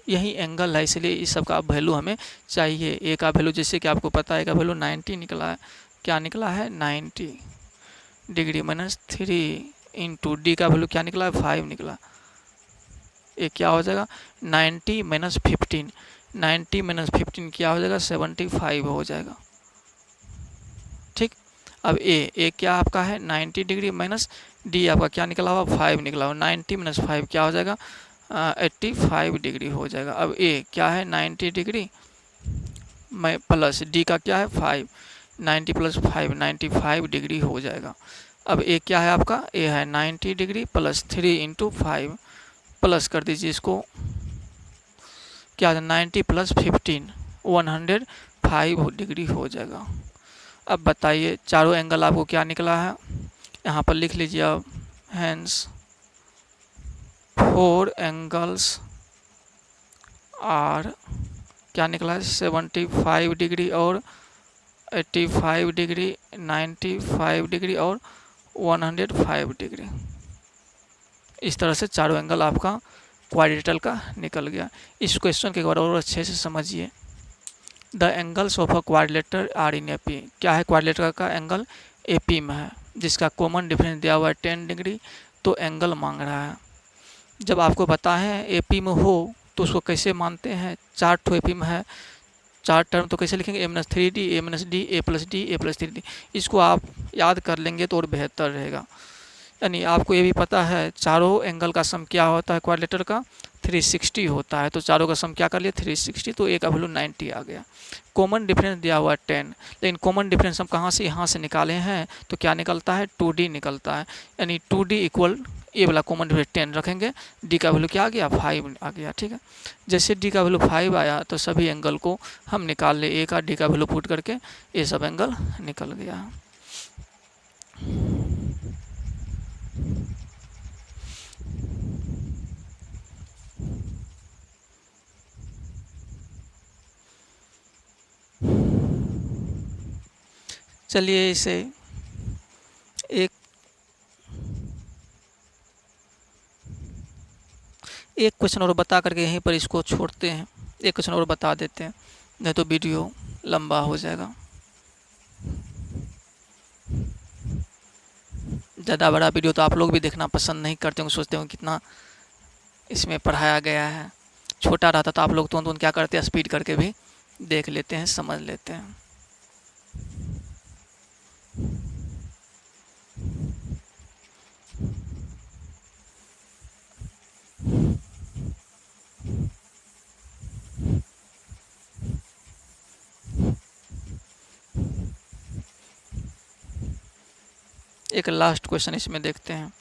यही एंगल है, इसलिए इस सब का वैल्यू हमें चाहिए। ए का वैल्यू जैसे कि आपको पता है, का वैल्यू 90 निकला है। क्या निकला है? 90 डिग्री -3 इंटू डी का वैल्यू क्या निकला है? 5 निकला। ये क्या हो जाएगा? 90 - 15, 90 - 15 क्या हो जाएगा? 75 हो जाएगा। ठीक। अब ए क्या आपका है? 90 डिग्री माइनस डी आपका क्या निकला हुआ? 5 निकला हुआ। 90 - 5 क्या हो जाएगा? 85 डिग्री हो जाएगा। अब ए क्या है? 90 डिग्री में प्लस डी का क्या है? 5, 90 + 5 95 डिग्री हो जाएगा। अब ए क्या है आपका? ए है 90 डिग्री प्लस 3 इंटू 5, प्लस कर दीजिए इसको, क्या है? 90 + 15 105 डिग्री हो जाएगा। अब बताइए चारों एंगल आपको क्या निकला है? यहाँ पर लिख लीजिए अब, हैंस 4 एंगल्स आर क्या निकला है? 75 डिग्री और 85 डिग्री, 95 डिग्री और 105 डिग्री। इस तरह से चारों एंगल आपका क्वाड्रिलेटरल का निकल गया। इस क्वेश्चन के एक बार और अच्छे से समझिए। The angles of a quadrilateral are in AP. क्या है? क्वाड्रिलेटर का एंगल एपी में है, जिसका कॉमन डिफरेंस दिया हुआ है 10 डिग्री। तो एंगल मांग रहा है। जब आपको पता है एपी में हो तो उसको कैसे मानते हैं? 4 ठो एपी में है, 4 टर्म तो कैसे लिखेंगे? a-3d, a-d, a+d, a+3d। इसको आप याद कर लेंगे तो और बेहतर रहेगा। यानी आपको ये भी पता है चारों एंगल का सम क्या होता है? क्वाड्रिलेटर का 360 होता है। तो चारों का सम क्या कर लिया? 360। तो ए का वैल्यू 90 आ गया। कॉमन डिफरेंस दिया हुआ है 10, लेकिन कॉमन डिफरेंस हम कहाँ से? यहाँ से निकाले हैं। तो क्या निकलता है? 2d निकलता है। यानी 2d इक्वल ए वाला कॉमन डिफरेंस 10 रखेंगे, डी का वैल्यू क्या आ गया? 5 आ गया। ठीक है। जैसे डी का वैल्यू 5 आया तो सभी एंगल को हम निकाल ले, ए का डी का वैल्यू पुट करके ये सब एंगल निकल गया। चलिए इसे एक क्वेश्चन और बता करके यहीं पर इसको छोड़ते हैं। एक क्वेश्चन और बता देते हैं, नहीं तो वीडियो लंबा हो जाएगा। ज़्यादा बड़ा वीडियो तो आप लोग भी देखना पसंद नहीं करते होंगे, सोचते होंगे कितना इसमें पढ़ाया गया है। छोटा रहता तो आप लोग तुरंत क्या करते हैं? स्पीड करके भी देख लेते हैं, समझ लेते हैं। एक लास्ट क्वेश्चन इसमें देखते हैं।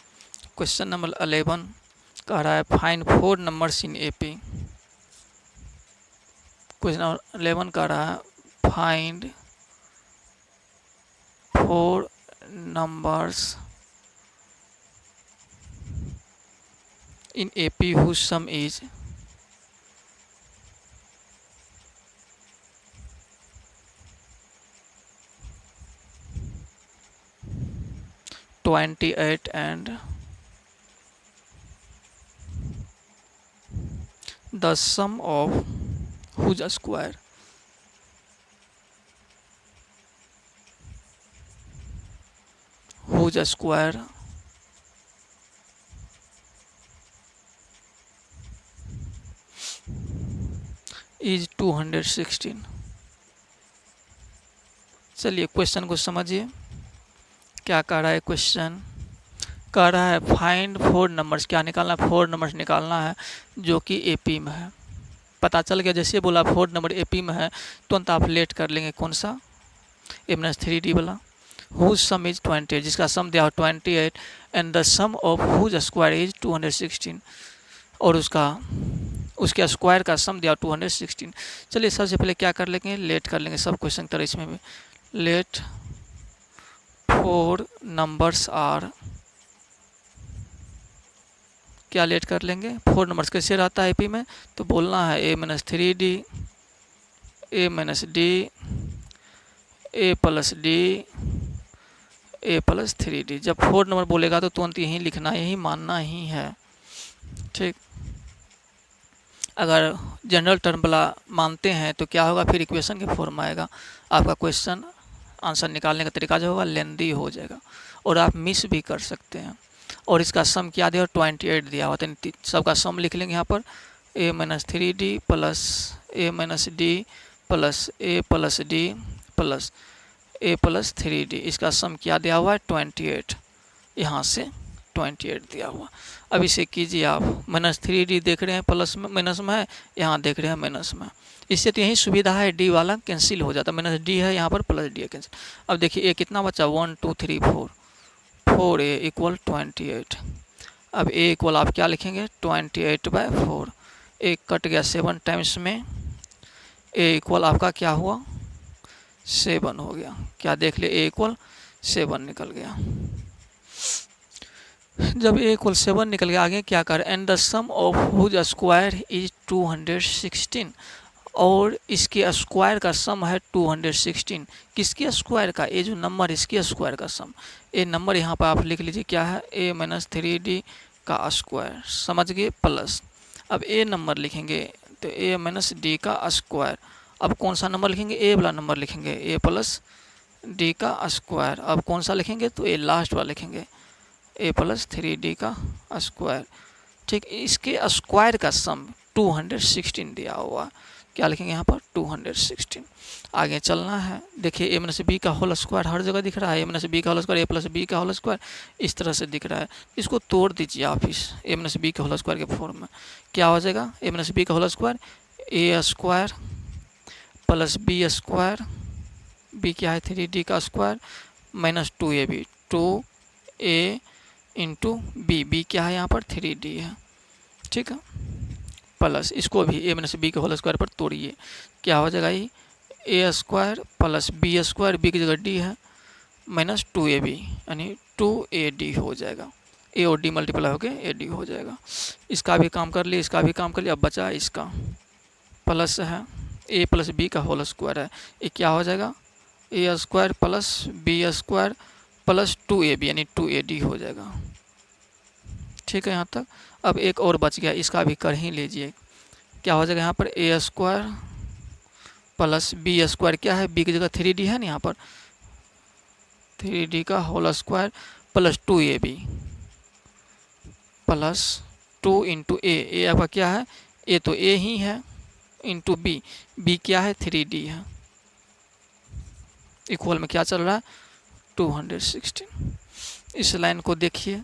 क्वेश्चन नंबर 11 कह रहा है find 4 numbers in AP. Question number 11 कह रहा है find 4 numbers in AP whose sum is 28 and the sum of whose square is 216। चलिए क्वेश्चन को समझिए। क्या कह रहा है क्वेश्चन? कह रहा है फाइंड 4 नंबर्स। क्या निकालना है? 4 नंबर्स निकालना है जो कि एपी में है। पता चल गया, जैसे बोला 4 नंबर एपी में है तुरंत आप लेट कर लेंगे। कौन सा? a-3d वाला। whose sum is 28, जिसका सम दिया हो 28 and the sum of whose square is 216, और उसका उसके स्क्वायर का सम दिया 216। चलिए सबसे पहले क्या कर लेंगे, लेट कर लेंगे सब क्वेश्चन की तरह इसमें भी। लेट 4 नंबर्स आर, क्या लेट कर लेंगे, 4 नंबर्स कैसे रहता है एपी में, तो बोलना है a minus 3d, a minus d, a plus d, a plus 3d। जब 4 नंबर बोलेगा तो तुरंत यही लिखना, यही मानना ही है, ठीक। अगर जनरल टर्म वाला मानते हैं तो क्या होगा, फिर इक्वेशन के फॉर्म आएगा, आपका क्वेश्चन आंसर निकालने का तरीका जो होगा लेंदी हो जाएगा और आप मिस भी कर सकते हैं। और इसका सम क्या दिया, 28 दिया हुआ, तो सबका सम लिख लेंगे यहाँ पर, a minus 3d plus a minus d plus a plus d plus a plus 3d। इसका सम क्या दिया हुआ है, 28, यहाँ से 28 दिया हुआ। अब इसे कीजिए आप, माइनस 3d देख रहे हैं प्लस में माइनस में है, यहाँ देख रहे हैं माइनस में, इससे तो यही सुविधा है, डी वाला कैंसिल हो जाता है, माइनस डी है यहाँ पर प्लस डी है कैंसिल। अब देखिए ए कितना बचा, 1 2 3 4, 4a इक्वल 28। अब ए इक्वल आप क्या लिखेंगे, 28/4, एक कट गया 7 टाइम्स में, ए इक्वल आपका क्या हुआ, 7 हो गया। क्या देख ले, ए इक्वल 7 निकल गया। जब ए इक्वल 7 निकल गया, आगे क्या कर, and the sum of whose square is 216, और इसके स्क्वायर का सम है 216। किसके स्क्वायर का, ये जो नंबर इसके स्क्वायर का सम, ये नंबर यहाँ पर आप लिख लीजिए क्या है, a माइनस 3d का स्क्वायर, समझ गए, प्लस अब ए नंबर लिखेंगे तो a माइनस डी का स्क्वायर। अब कौन सा नंबर लिखेंगे, ए वाला नंबर लिखेंगे, a प्लस डी का स्क्वायर। अब कौन सा लिखेंगे, तो ए लास्ट वाला लिखेंगे, a प्लस 3d का स्क्वायर, ठीक। इसके स्क्वायर का सम 216 दिया हुआ, क्या लिखेंगे यहाँ पर, 216। आगे चलना है, देखिए ए माइनस बी का होल स्क्वायर हर जगह दिख रहा है, ए माइनस बी का होल स्क्वायर, ए प्लस बी का होल स्क्वायर, इस तरह से दिख रहा है। इसको तोड़ दीजिए आप इस ए माइनस बी के होल स्क्वायर के फॉर्म में, क्या हो जाएगा, ए माइनस बी का whole square, a square plus B square, B क्या है 3d का square, minus 2ab, 2a into b, b क्या है यहाँ पर 3d है, ठीक है, प्लस इसको भी ए माइनस बी के होल स्क्वायर पर तोड़िए, क्या हो जाएगा, ये a square plus B square, B की जगह डी है, माइनस 2ab यानी 2ad हो जाएगा, ए और डी मल्टीप्लाई होकर ad हो जाएगा। इसका भी काम कर लिए, इसका भी काम कर लिया, अब बचा इसका प्लस है, ए प्लस बी का होल स्क्वायर है, ये क्या हो जाएगा, a square plus B square plus 2ab यानी 2ad हो जाएगा, ठीक है यहाँ तक। अब एक और बच गया, इसका भी कर ही लीजिए, क्या हो जाएगा यहाँ पर, ए स्क्वायर प्लस बी स्क्वायर, क्या है, बी की जगह 3d है ना, यहाँ पर 3d का whole square plus 2ab plus 2 into a आपका क्या है, ए तो ए ही है, इंटू बी, बी क्या है 3d है, इक्वल में क्या चल रहा है 216। इस लाइन को देखिए,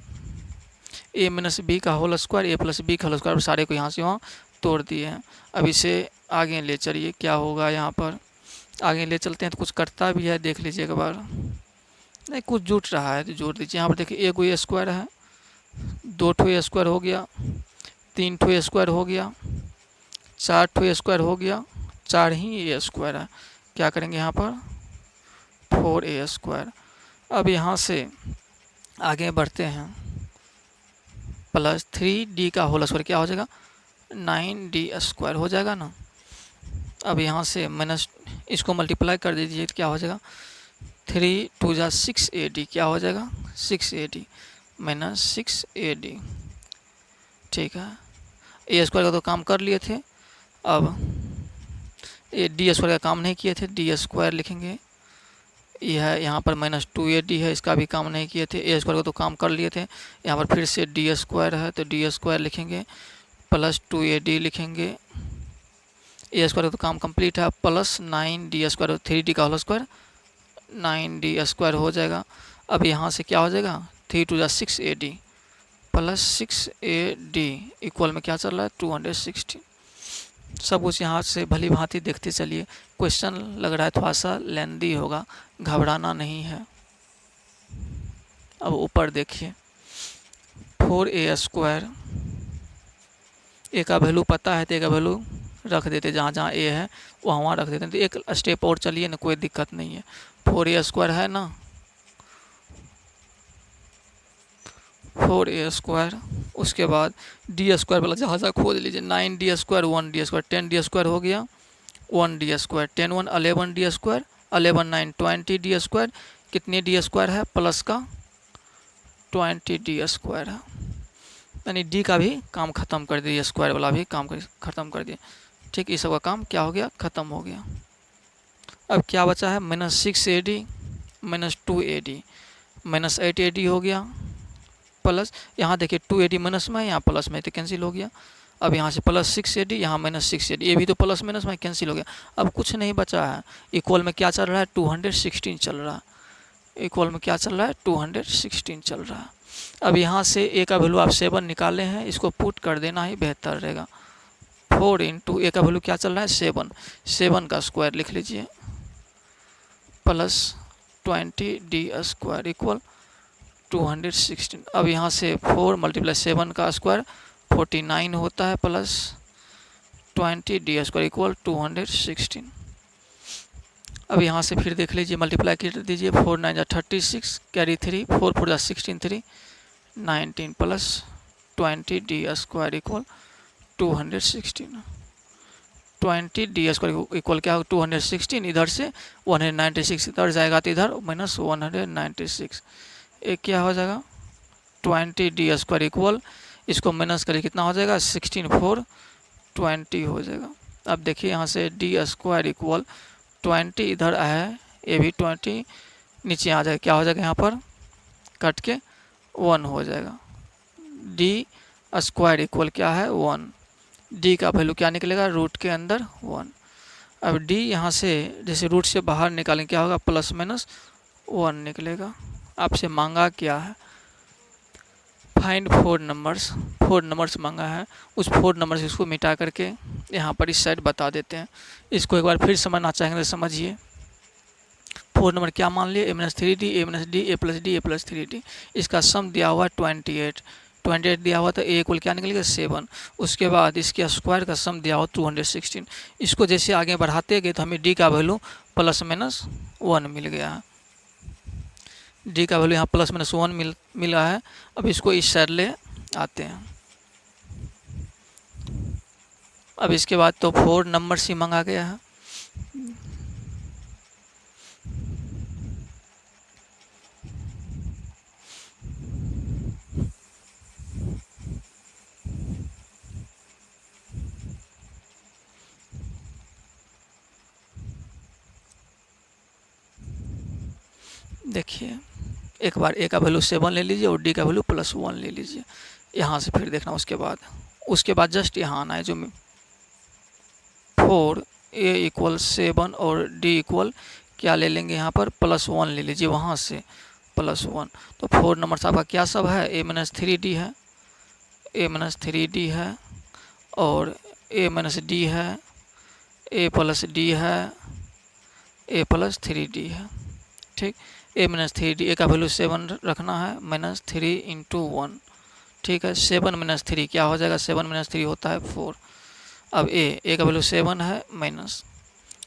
ए माइनस बी का होल स्क्वायर, ए प्लस बी का होल स्क्वायर, सारे को यहाँ से वहाँ तोड़ दिए हैं। अब इसे आगे ले चलिए, क्या होगा यहाँ पर, आगे ले चलते हैं तो कुछ करता भी है, देख लीजिए एक बार, नहीं कुछ जुट रहा है तो जोड़ दीजिए। यहाँ पर देखिए एक ए स्क्वायर है, 2 ठो ए स्क्वायर हो गया, 3 ठो ए स्क्वायर हो गया, 4 ठो ए स्क्वायर हो गया, 4 ही ए स्क्वायर है, क्या करेंगे यहाँ पर 4a स्क्वायर। अब यहाँ से आगे बढ़ते हैं, प्लस 3d का होल स्क्वायर क्या हो जाएगा 9d स्क्वायर हो जाएगा ना। अब यहाँ से माइनस इसको मल्टीप्लाई कर दीजिए, क्या हो जाएगा 3 2 जा 6ad, क्या हो जाएगा 6ad माइनस 6ad, ठीक है। ए स्क्वायर का तो काम कर लिए थे, अब ए डी स्क्वायर का काम नहीं किए थे, डी स्क्वायर लिखेंगे, यह है यहाँ पर माइनस 2ad है, इसका भी काम नहीं किए थे, ए स्क्वायर को तो काम कर लिए थे, यहाँ पर फिर से डी स्क्वायर है तो डी स्क्वायर लिखेंगे, प्लस 2ad लिखेंगे, ए स्क्वायर का तो काम कंप्लीट है, प्लस 9d स्क्वायर, 3d का होल स्क्वायर 9d स्क्वायर हो जाएगा। अब यहाँ से क्या हो जाएगा 3 2 जा 6ad प्लस 6ad इक्वल में क्या चल रहा है 216। सब कुछ यहाँ से भली भांति देखते चलिए, क्वेश्चन लग रहा है थोड़ा सा लेंदी होगा, घबराना नहीं है। अब ऊपर देखिए 4a स्क्वायर, ए का वैल्यू पता है तो ए का वैल्यू रख देते, जहाँ जहाँ ए है वहाँ वहाँ रख देते हैं। तो एक स्टेप और चलिए ना, कोई दिक्कत नहीं है। 4a² है ना, 4a², उसके बाद d² वाला जहाँ जहाँ खोज लीजिए। 9d², 1d², 10d² हो गया, 1d², 10 1 11d², 11 9 20d², कितने d² है प्लस का 20d² है, यानी डी का भी काम ख़त्म कर दिया, स्क्वायर वाला भी काम ख़त्म कर दिया। ठीक, इस सब का काम क्या हो गया, ख़त्म हो गया। अब क्या बचा है, -6ad -2ad -8ad हो गया, प्लस यहाँ देखिए 2ad माइनस में है, यहाँ प्लस में, तो कैंसिल हो गया। अब यहाँ से +6ad, यहाँ -6ad, ये भी तो प्लस माइनस में कैंसिल हो गया। अब कुछ नहीं बचा है। इक्वल में क्या चल रहा है, 216 चल रहा है। इक्वल में क्या चल रहा है, 216 चल रहा है। अब यहाँ से ए का वैल्यू आप 7 निकाले हैं, इसको पुट कर देना ही बेहतर रहेगा। 4 इंटू ए का वैल्यू क्या चल रहा है, 7, 7 का स्क्वायर लिख लीजिए, प्लस 20d² इक्वल 216। अब यहाँ से 4 × 7 का स्क्वायर 49 होता है, प्लस 20d² इक्वल 216। अब यहाँ से फिर देख लीजिए, मल्टीप्लाई कर दीजिए, 4 9 36, carry 3, 4 4 16 3 19 plus 20d² equal 216। 20d² equal क्या होगा, 216, इधर से 196 इधर जाएगा तो इधर -196, एक क्या हो जाएगा 20d² इक्वल, इसको माइनस करिए कितना हो जाएगा 16 4 20 हो जाएगा। अब देखिए यहाँ से d² इक्वल 20, इधर है ये भी 20 नीचे आ जाएगा, क्या हो जाएगा यहाँ पर कट के 1 हो जाएगा। d² इक्वल क्या है 1, d का वैल्यू क्या निकलेगा, रूट के अंदर 1। अब d यहाँ से जैसे रूट से बाहर निकालें क्या होगा, +-1 निकलेगा। आपसे मांगा क्या है, फाइंड 4 नंबर्स, 4 नंबर्स मांगा है। उस 4 नंबर्स इसको मिटा करके यहाँ पर इस साइड बता देते हैं। इसको एक बार फिर समझना चाहेंगे तो समझिए। 4 नंबर क्या मान लिए, a-3d, a-d, a+d, a+3d, इसका सम दिया हुआ है 28, 28 दिया हुआ, तो a इक्वल क्या निकलेगा 7। उसके बाद इसके स्क्वायर का सम दिया हुआ 216। इसको जैसे आगे बढ़ाते गए तो हमें d का वैल्यू +-1 मिल गया है। d का वैल्यू यहाँ +-1 मिला है। अब इसको इस साइड ले आते हैं। अब इसके बाद तो 4 नंबर ही मंगा गया है। देखिए एक बार ए का वैल्यू 7 ले लीजिए और डी का वैल्यू +1 ले लीजिए। यहाँ से फिर देखना, उसके बाद जस्ट यहाँ आना है, जो 4 a इक्वल 7 और d इक्वल क्या ले लेंगे, यहाँ पर +1 ले लीजिए, वहाँ से +1। तो 4 नंबर से आपका क्या सब है, a-3d है, a-3d है, और a-d है, a+d है, a+3d है। ठीक, a-3d, ए का वैल्यू 7 रखना है, -3 × 1। ठीक है, 7 - 3 क्या हो जाएगा, 7 - 3 होता है 4। अब ए का वैल्यू 7 है, माइनस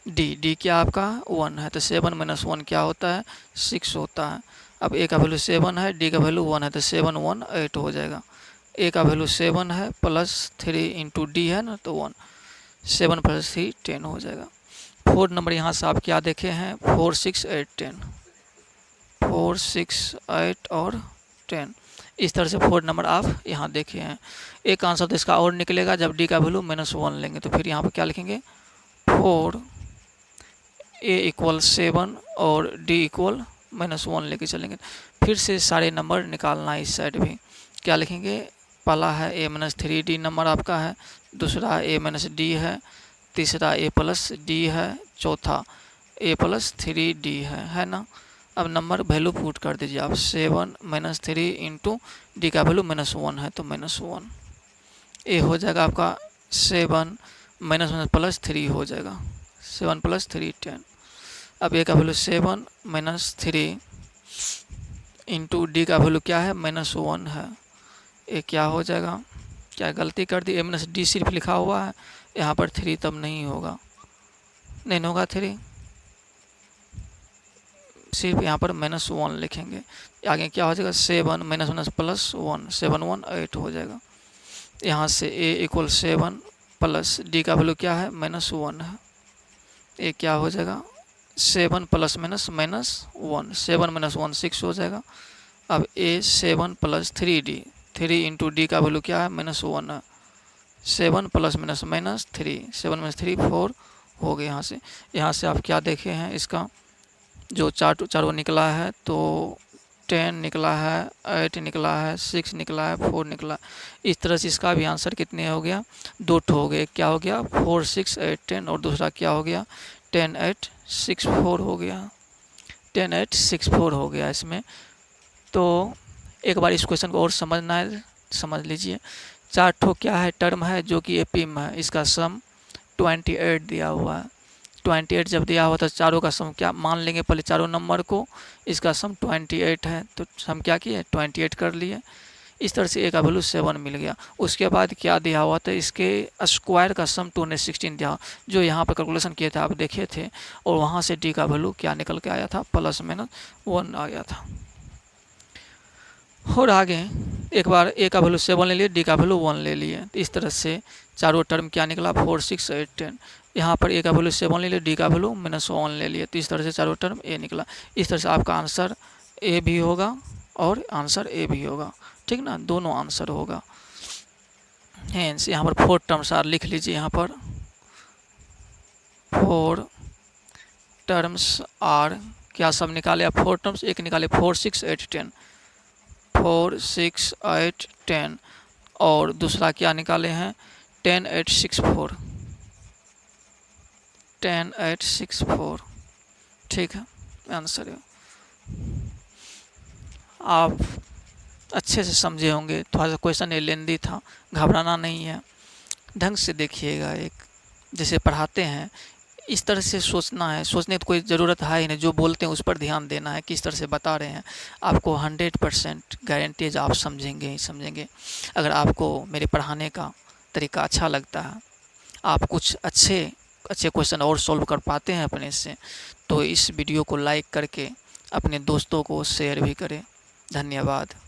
डी क्या आपका 1 है, तो 7 - 1 क्या होता है 6 होता है। अब ए का वैल्यू 7 है, डी का वैल्यू 1 है, तो 7 1 8 हो जाएगा। ए का वैल्यू 7 है, +3 × डी है ना, तो 1, 7 + 3 10 हो जाएगा। 4 नंबर यहाँ से आप क्या देखे हैं, 4 6 8 10, 4 6 8 और 10, इस तरह से 4 नंबर आप यहाँ देखे हैं। एक आंसर तो इसका और निकलेगा जब डी का वैल्यू -1 लेंगे, तो फिर यहाँ पर क्या लिखेंगे, 4 a इक्वल 7 और d इक्वल -1 लेके चलेंगे। फिर से सारे नंबर निकालना है। इस साइड भी क्या लिखेंगे, पहला है a-3d नंबर आपका है, दूसरा a-d है, तीसरा a+d है, चौथा a+3d है ना। अब नंबर वैल्यू पुट कर दीजिए आप, 7 - 3 इंटू डी का वैल्यू -1 है, तो -1। ए हो जाएगा आपका 7 - 3 हो जाएगा, 7 + 3 10। अब ए का वैल्यू 7 - 3 इंटू डी का वैल्यू क्या है, -1 है, ये क्या हो जाएगा क्या गलती कर दी, a-d सिर्फ लिखा हुआ है, यहाँ पर 3 तब नहीं होगा, नहीं होगा 3, सिर्फ यहाँ पर -1 लिखेंगे। आगे क्या हो जाएगा, 7 -1 +1, 7 1 8 हो जाएगा। यहाँ से a = 7 प्लस d का वैल्यू क्या है, -1 है। ए क्या हो जाएगा, 7 + -1, 7 - 1 6 हो जाएगा। अब a 7 + 3d, 3 × d का वैल्यू क्या है, -1 है। 7 + -3, 7 - 3 4 हो गए। यहाँ से आप क्या देखे हैं, इसका जो चारों निकला है तो 10 निकला है, 8 निकला है, 6 निकला है, 4 निकला है। इस तरह से इसका भी आंसर कितने हो गया, 2 हो गए। क्या हो गया, 4 6 8 10, और दूसरा क्या हो गया, 10 8 6 4 हो गया, 10 8 6 4 हो गया इसमें। तो एक बार इस क्वेश्चन को और समझना है, समझ लीजिए। 4 ठो क्या है, टर्म है जो कि एपी में है, इसका सम 28 दिया हुआ है। 28 जब दिया हुआ तो चारों का सम क्या मान लेंगे, पहले चारों नंबर को, इसका सम 28 है तो हम क्या किए, 28 कर लिए। इस तरह से ए का वैल्यू 7 मिल गया। उसके बाद क्या दिया हुआ था, इसके स्क्वायर का सम 216 दिया, जो यहाँ पर कैलकुलेशन किए थे आप देखे थे, और वहाँ से डी का वैल्यू क्या निकल के आया था, +-1 आ गया था। और आगे एक बार ए का वैल्यू 7 ले लिए, डी का वैल्यू 1 ले लिए। इस तरह से चारों टर्म क्या निकला, 4 6 8 10। यहाँ पर ए का वैल्यू 7 ले लिए, डी का वैल्यू -1 ले लिए, तो इस तरह से चारों टर्म ए निकला। इस तरह से आपका आंसर ए भी होगा और आंसर ए भी होगा, ठीक ना, दोनों आंसर होगा। हेंस यहाँ पर 4 टर्म्स आर लिख लीजिए, यहाँ पर 4 टर्म्स आर, क्या सब निकाले आप, 4 टर्म्स, एक निकाले 4 6 8 10, 4 6 8 10, और दूसरा क्या निकाले हैं, 10 8 6 4, 10 8 6 4, ठीक है, आंसर है। आप अच्छे से समझे होंगे, थोड़ा सा क्वेश्चन ये लेंदी था, घबराना नहीं है, ढंग से देखिएगा। एक जैसे पढ़ाते हैं इस तरह से सोचना है, सोचने की कोई ज़रूरत है ही नहीं, जो बोलते हैं उस पर ध्यान देना है, किस तरह से बता रहे हैं। आपको 100% गारंटीज आप समझेंगे ही समझेंगे। अगर आपको मेरे पढ़ाने का तरीका अच्छा लगता है, आप कुछ अच्छे क्वेश्चन और सॉल्व कर पाते हैं अपने से, तो इस वीडियो को लाइक करके अपने दोस्तों को शेयर भी करें। धन्यवाद।